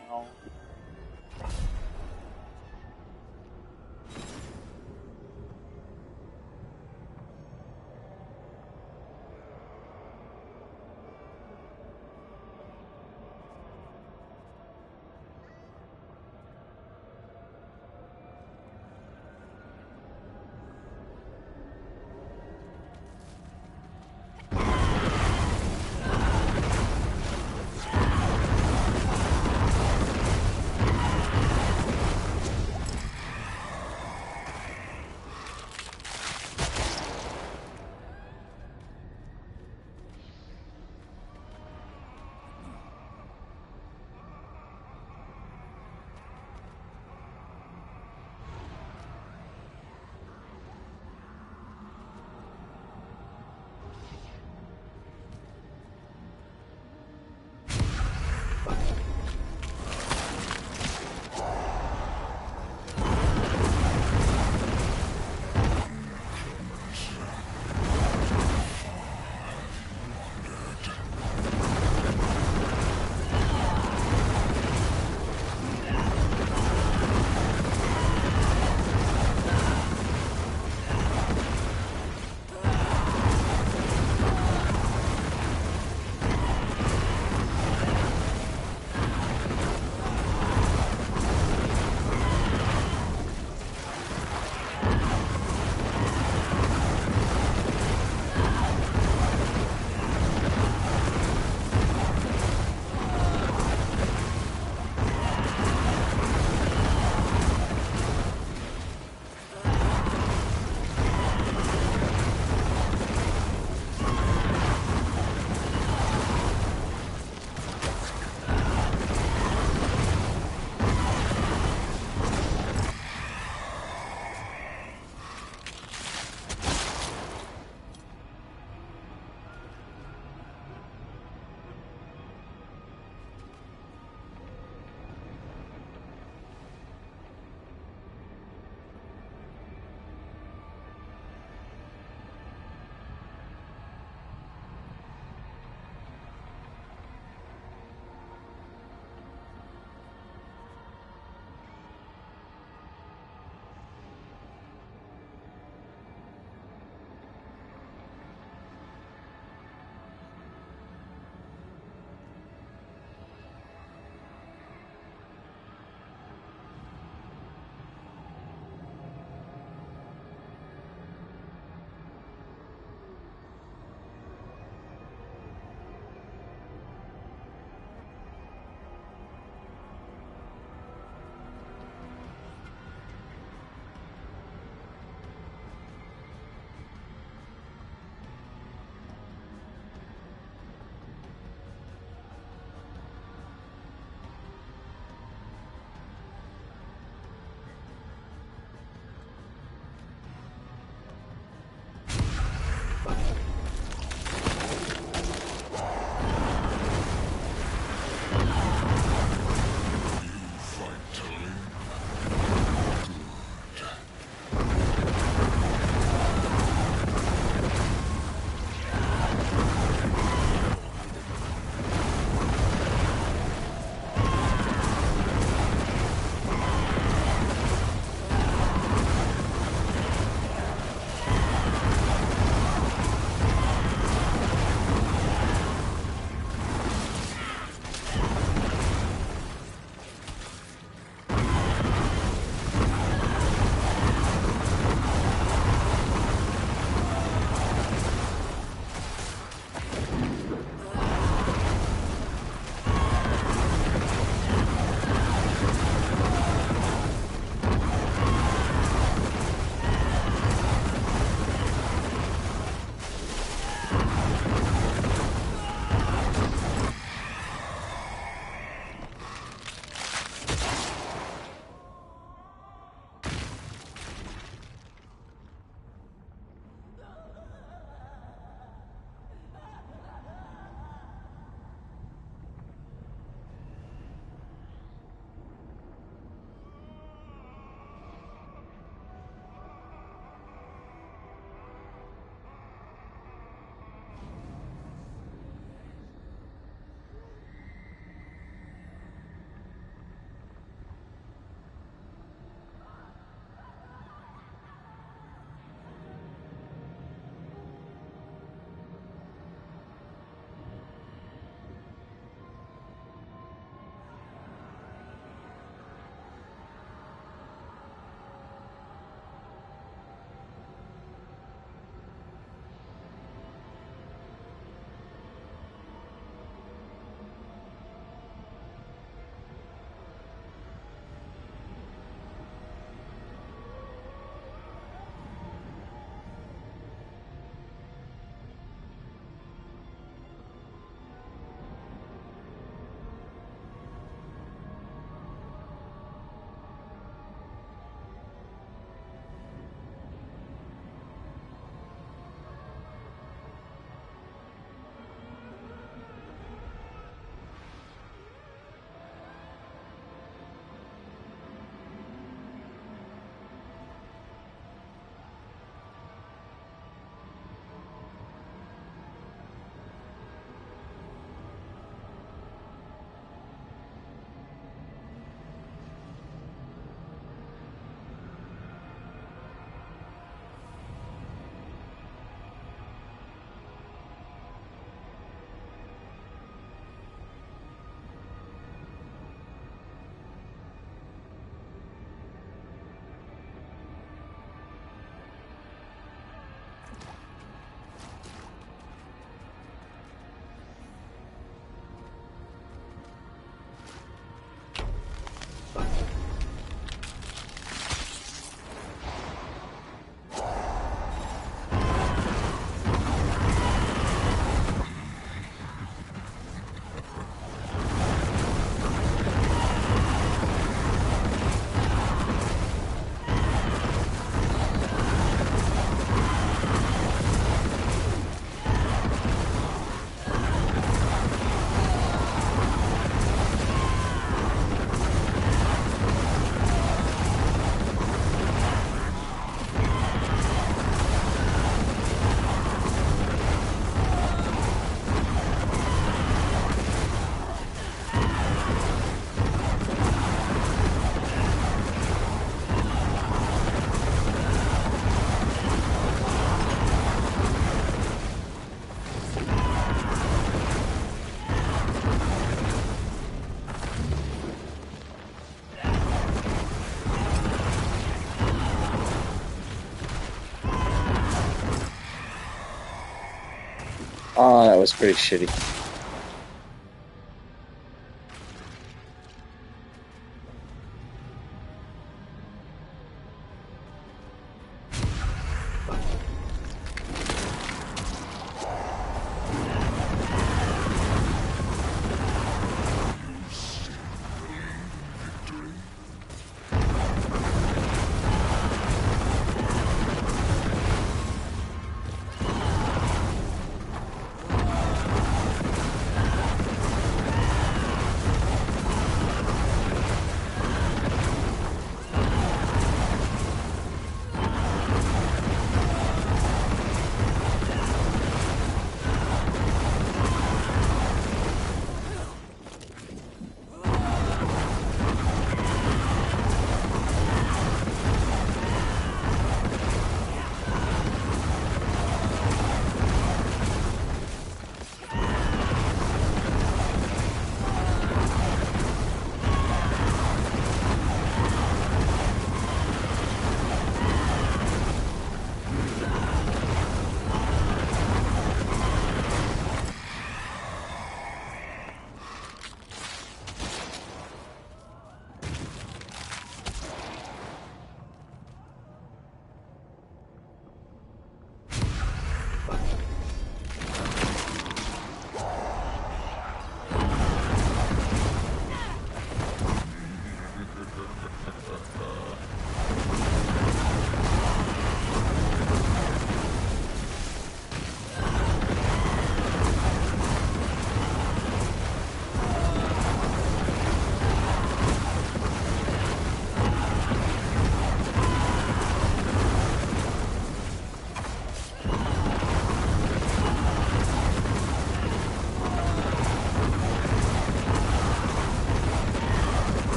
Oh, that was pretty shitty.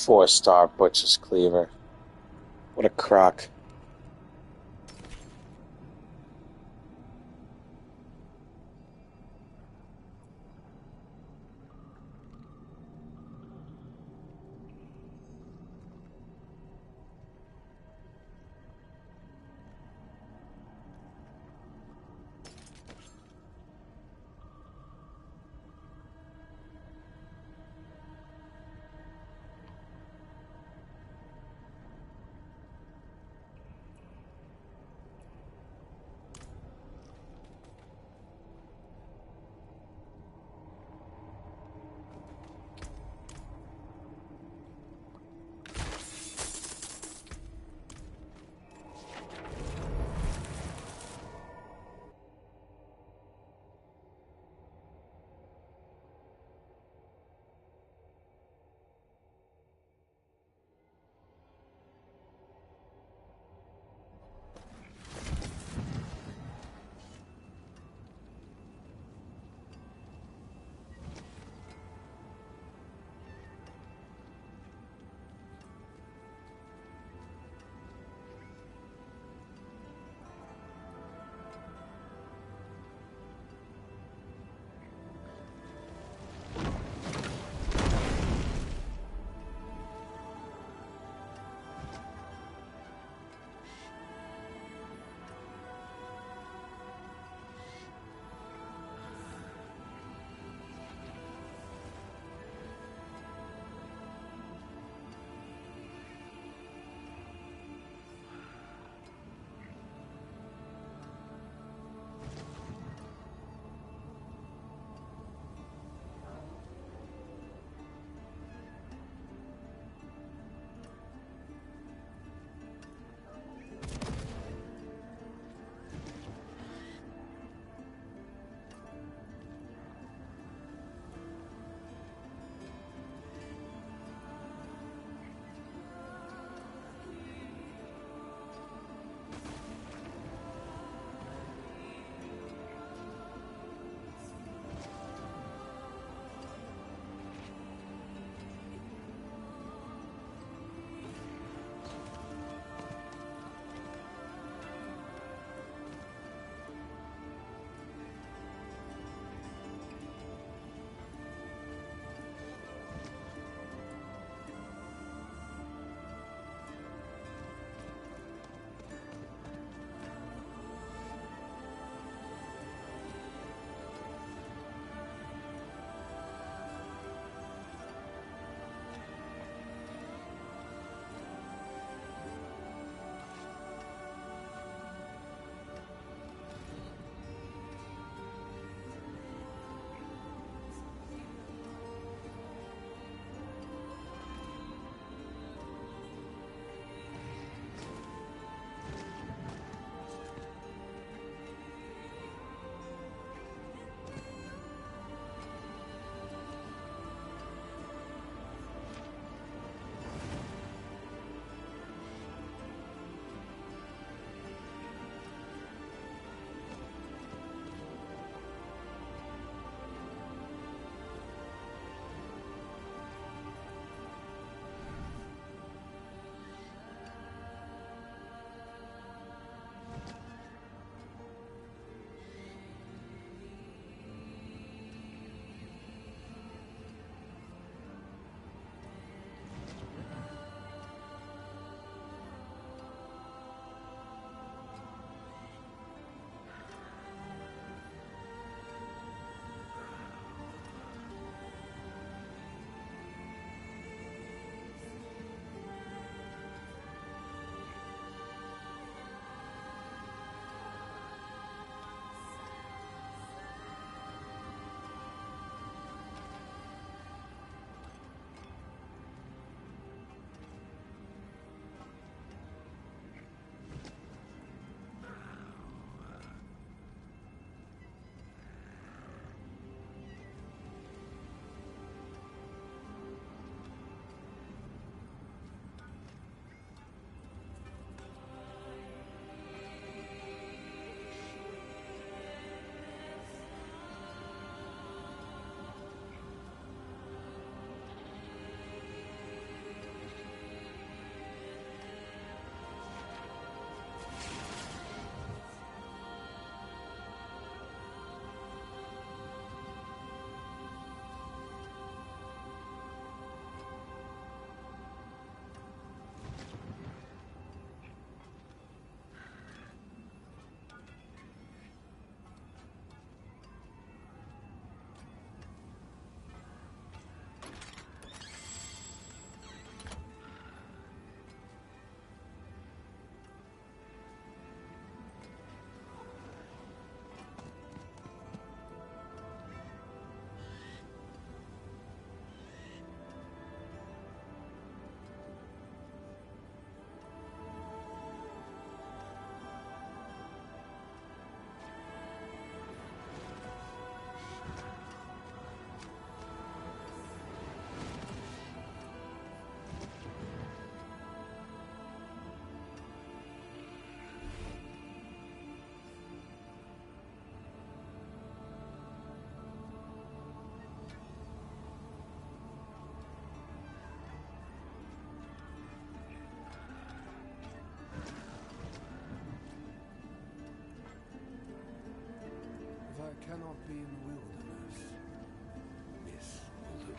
4-star Butcher's Cleaver. What a crock. cannot be in the wilderness, Miss Alden.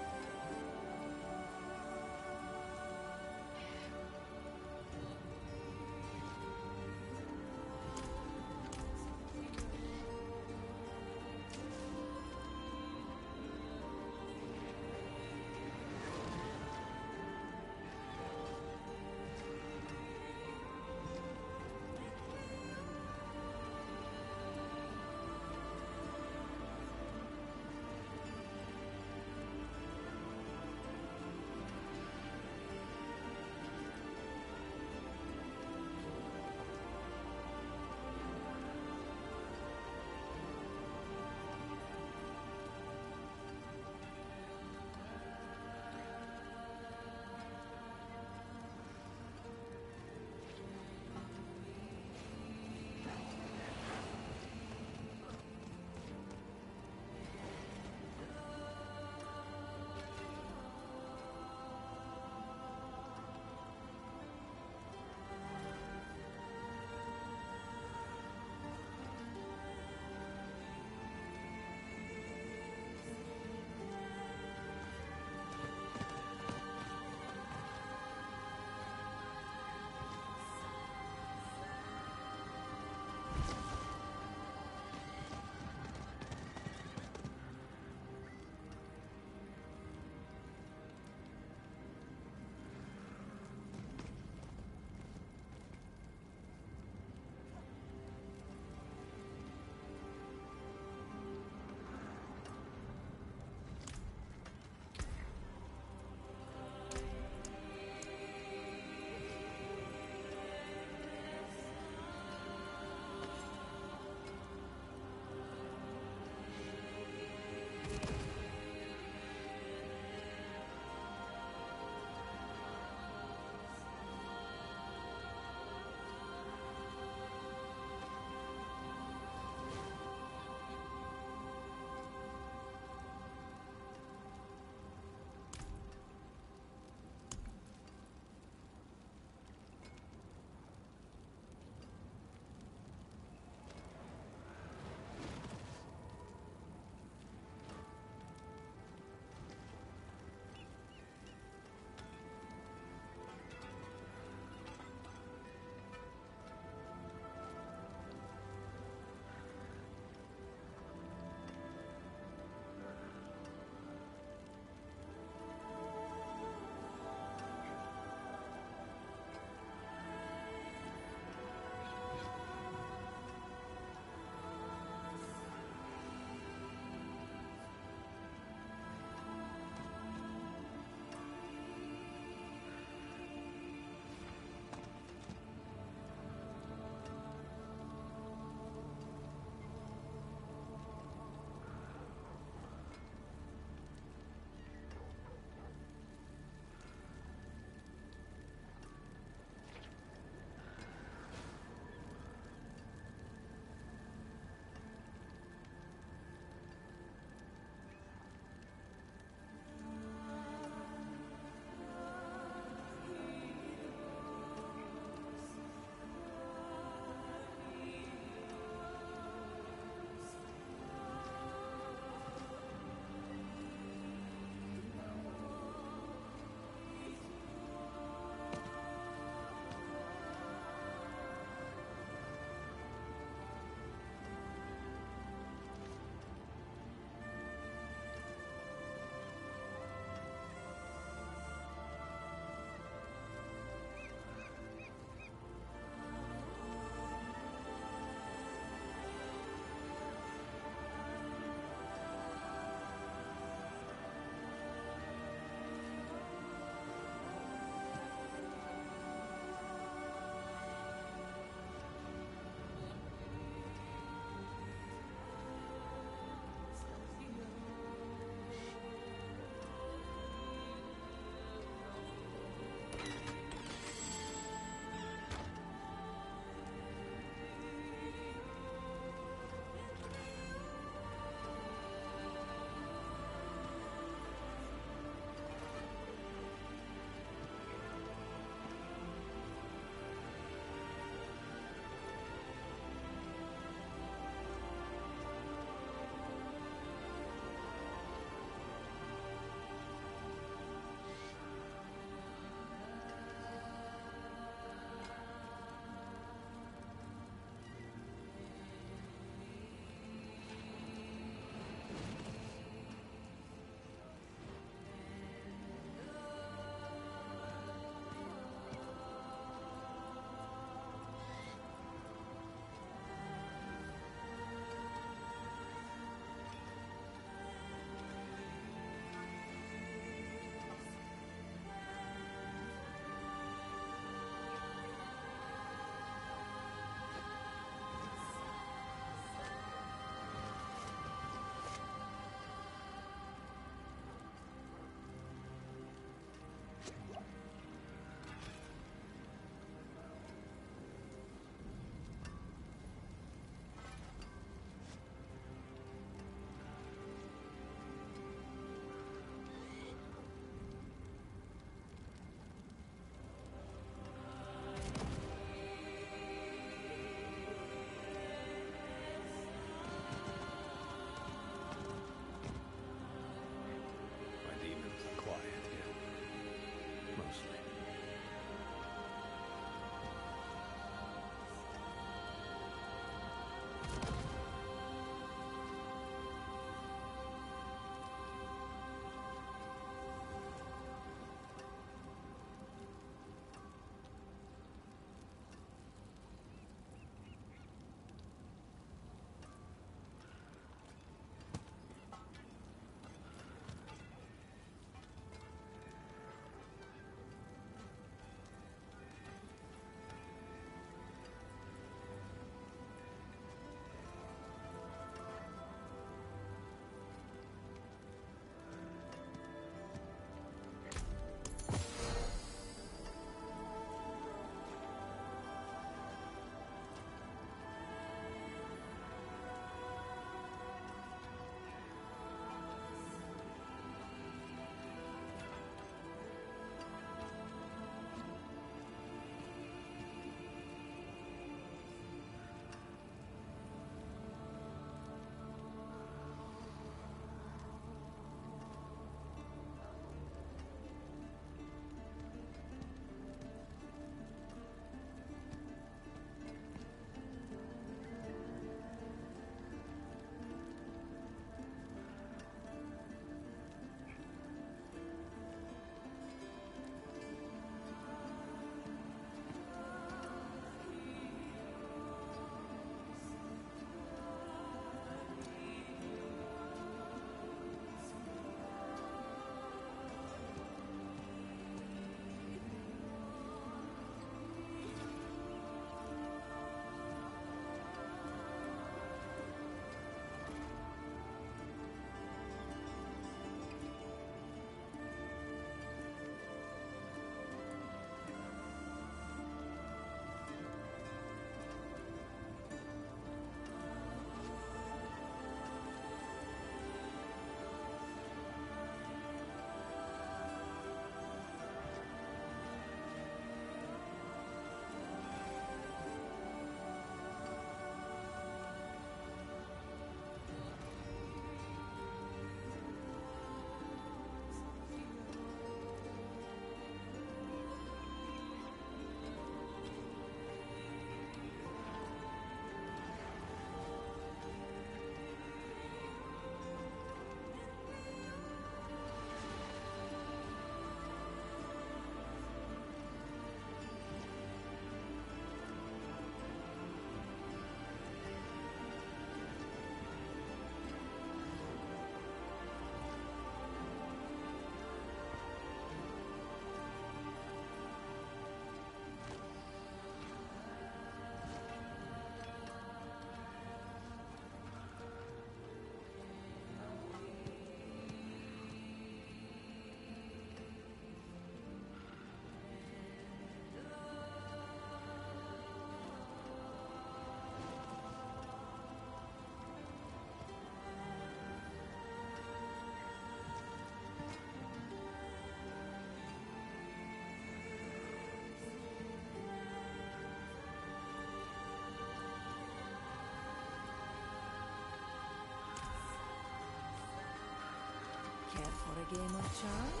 a game of chance?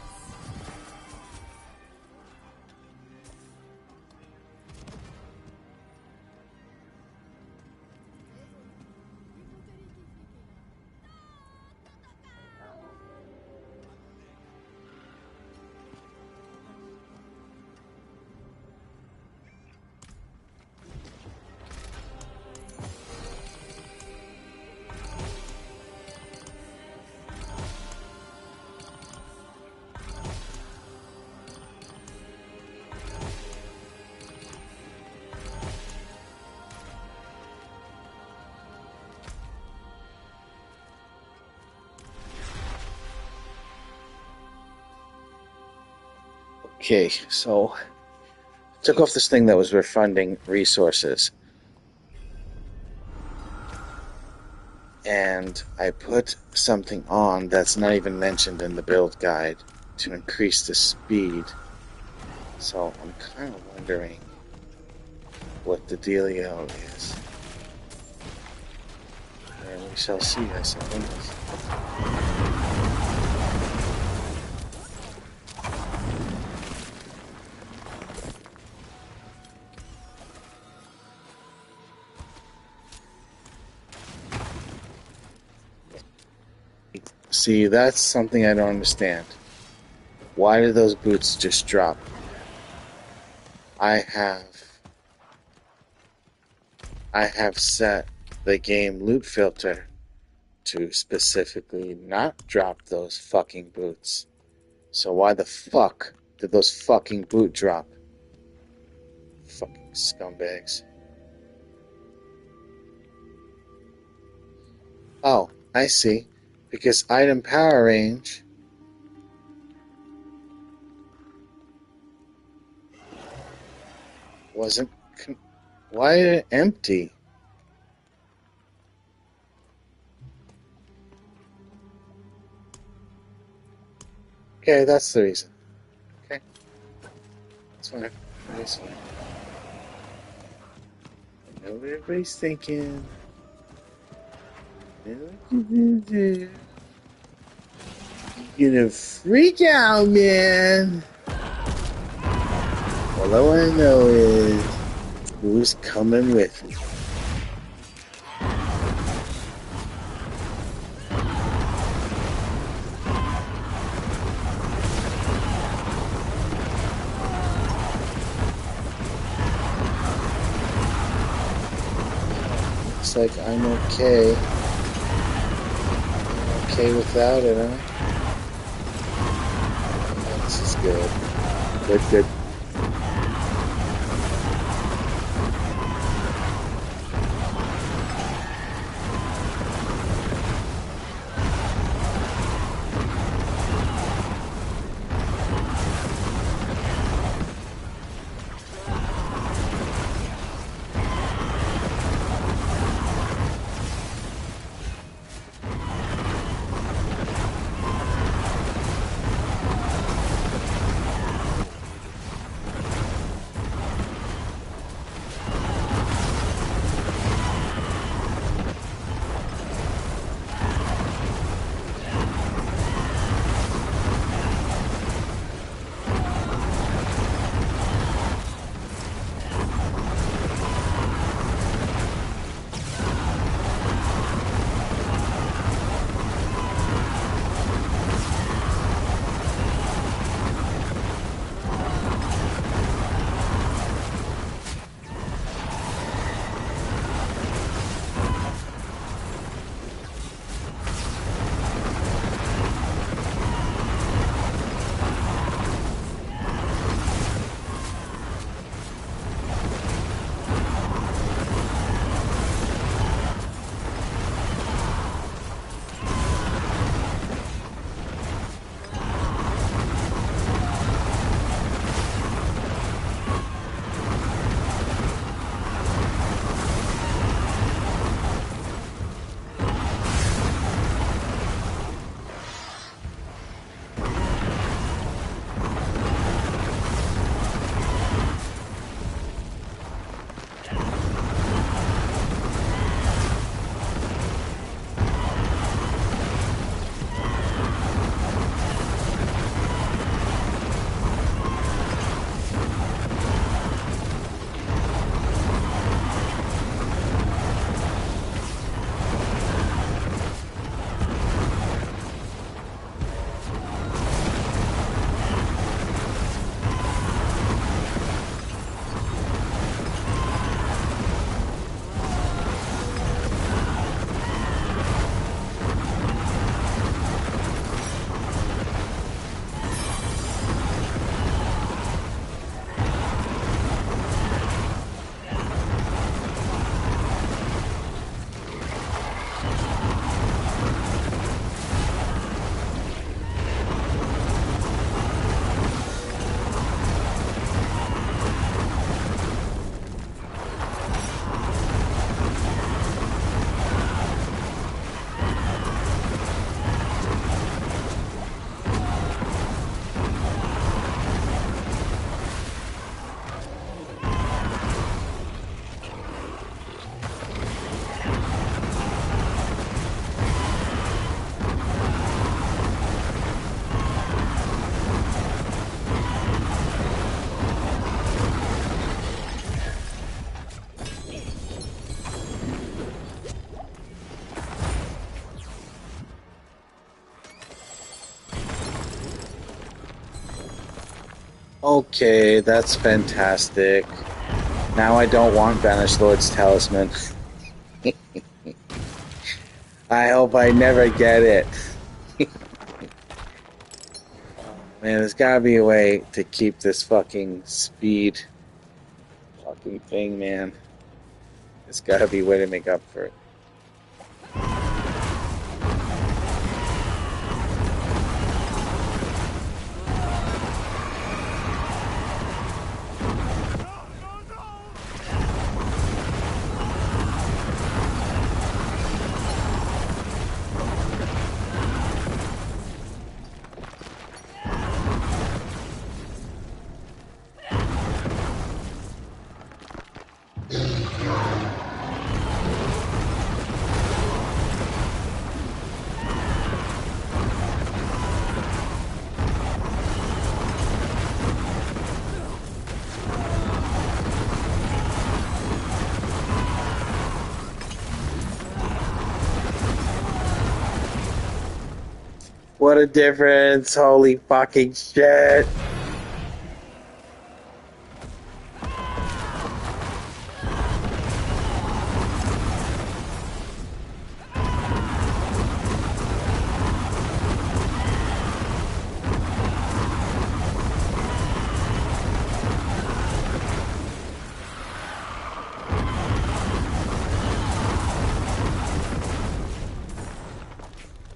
Okay, so took off this thing that was refunding resources. And I put something on that's not even mentioned in the build guide to increase the speed. So I'm kind of wondering what the dealio is. And we shall see, I suppose. See, that's something I don't understand. Why do those boots just drop? I have set the game loot filter to specifically not drop those fucking boots. So why the fuck did those fucking boot drop? Fucking scumbags. Oh, I see. Because item power range wasn't... Why is it empty? Okay, that's the reason. Okay. That's fine. That's fine. I know what everybody's thinking. I know what you're gonna do. You're gonna freak out, man! All I wanna know is who's coming with me. Looks like I'm okay. I'm okay without it, huh? Yeah, this is good. Good. Okay, that's fantastic. Now I don't want Banished Lord's Talisman. I hope I never get it. Man, there's gotta be a way to keep this fucking speed fucking thing, man. There's gotta be a way to make up for it. What a difference. Holy fucking shit.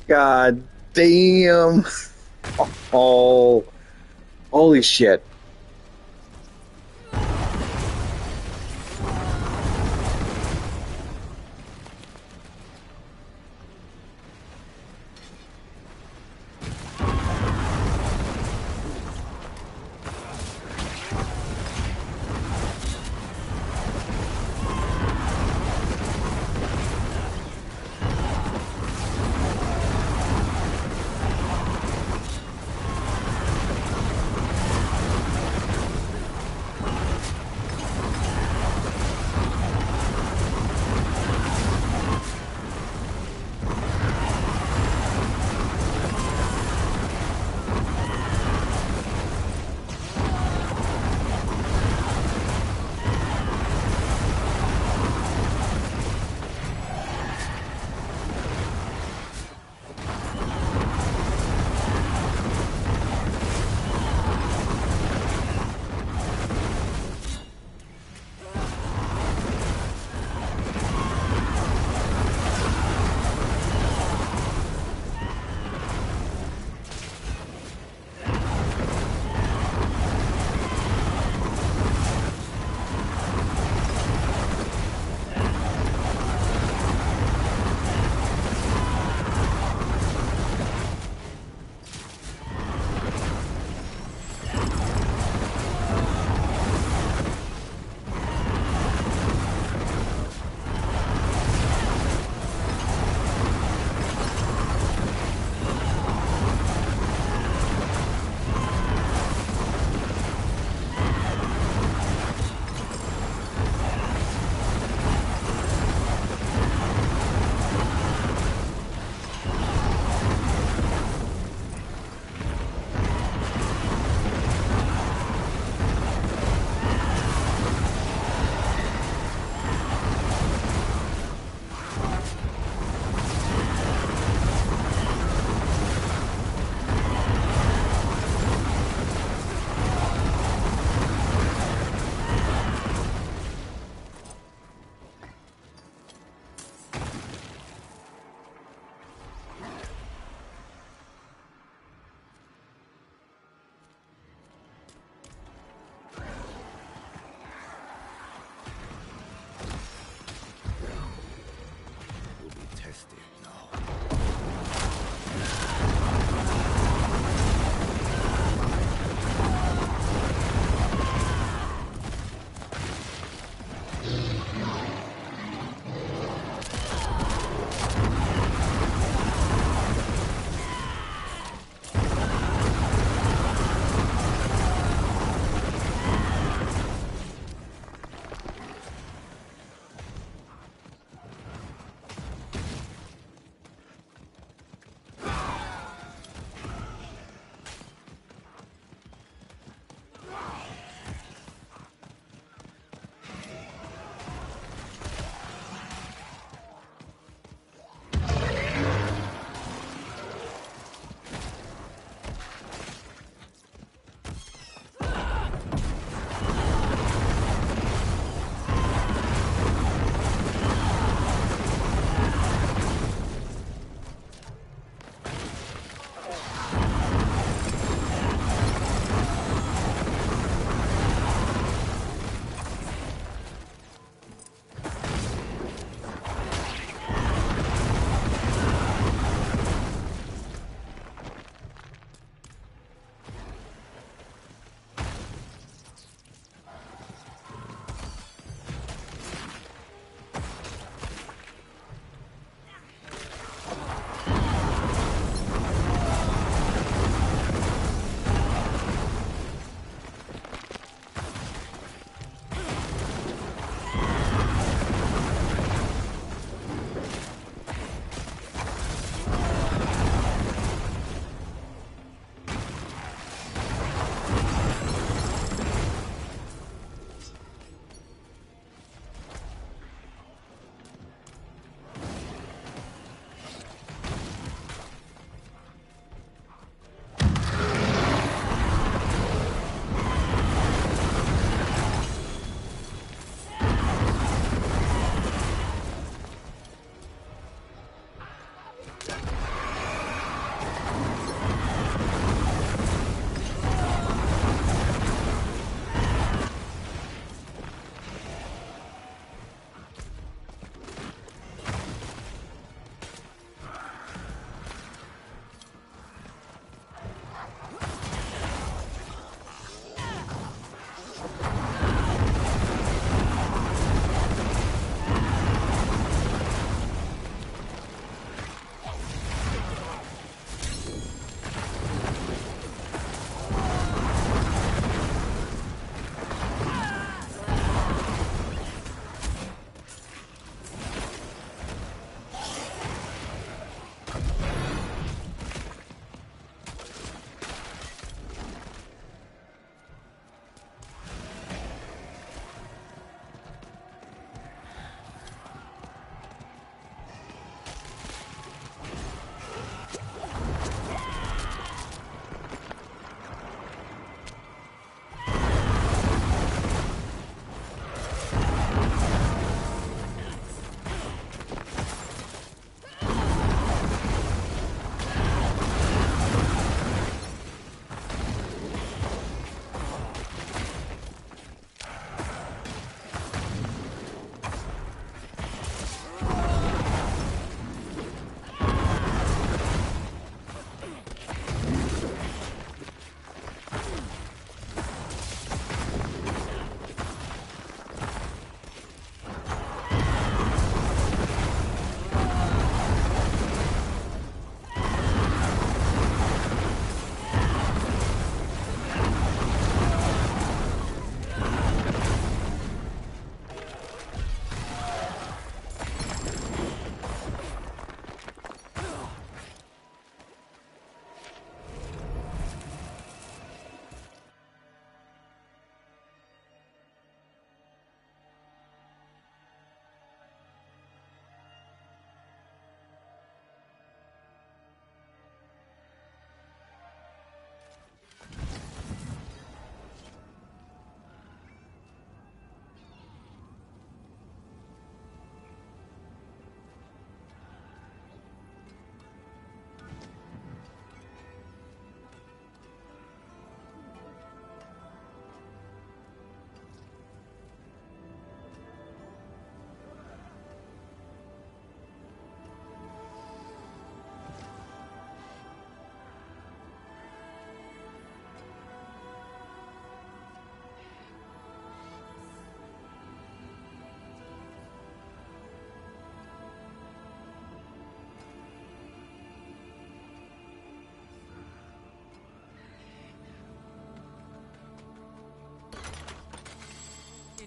God damn. Oh, holy shit.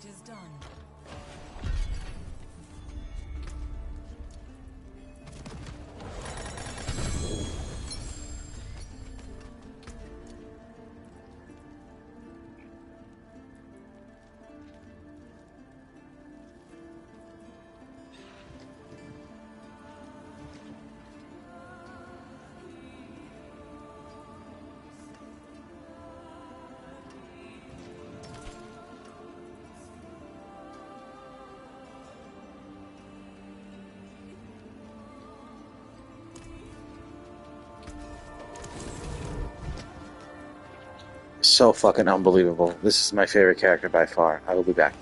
It is done. So fucking unbelievable. This is my favorite character by far. I will be back.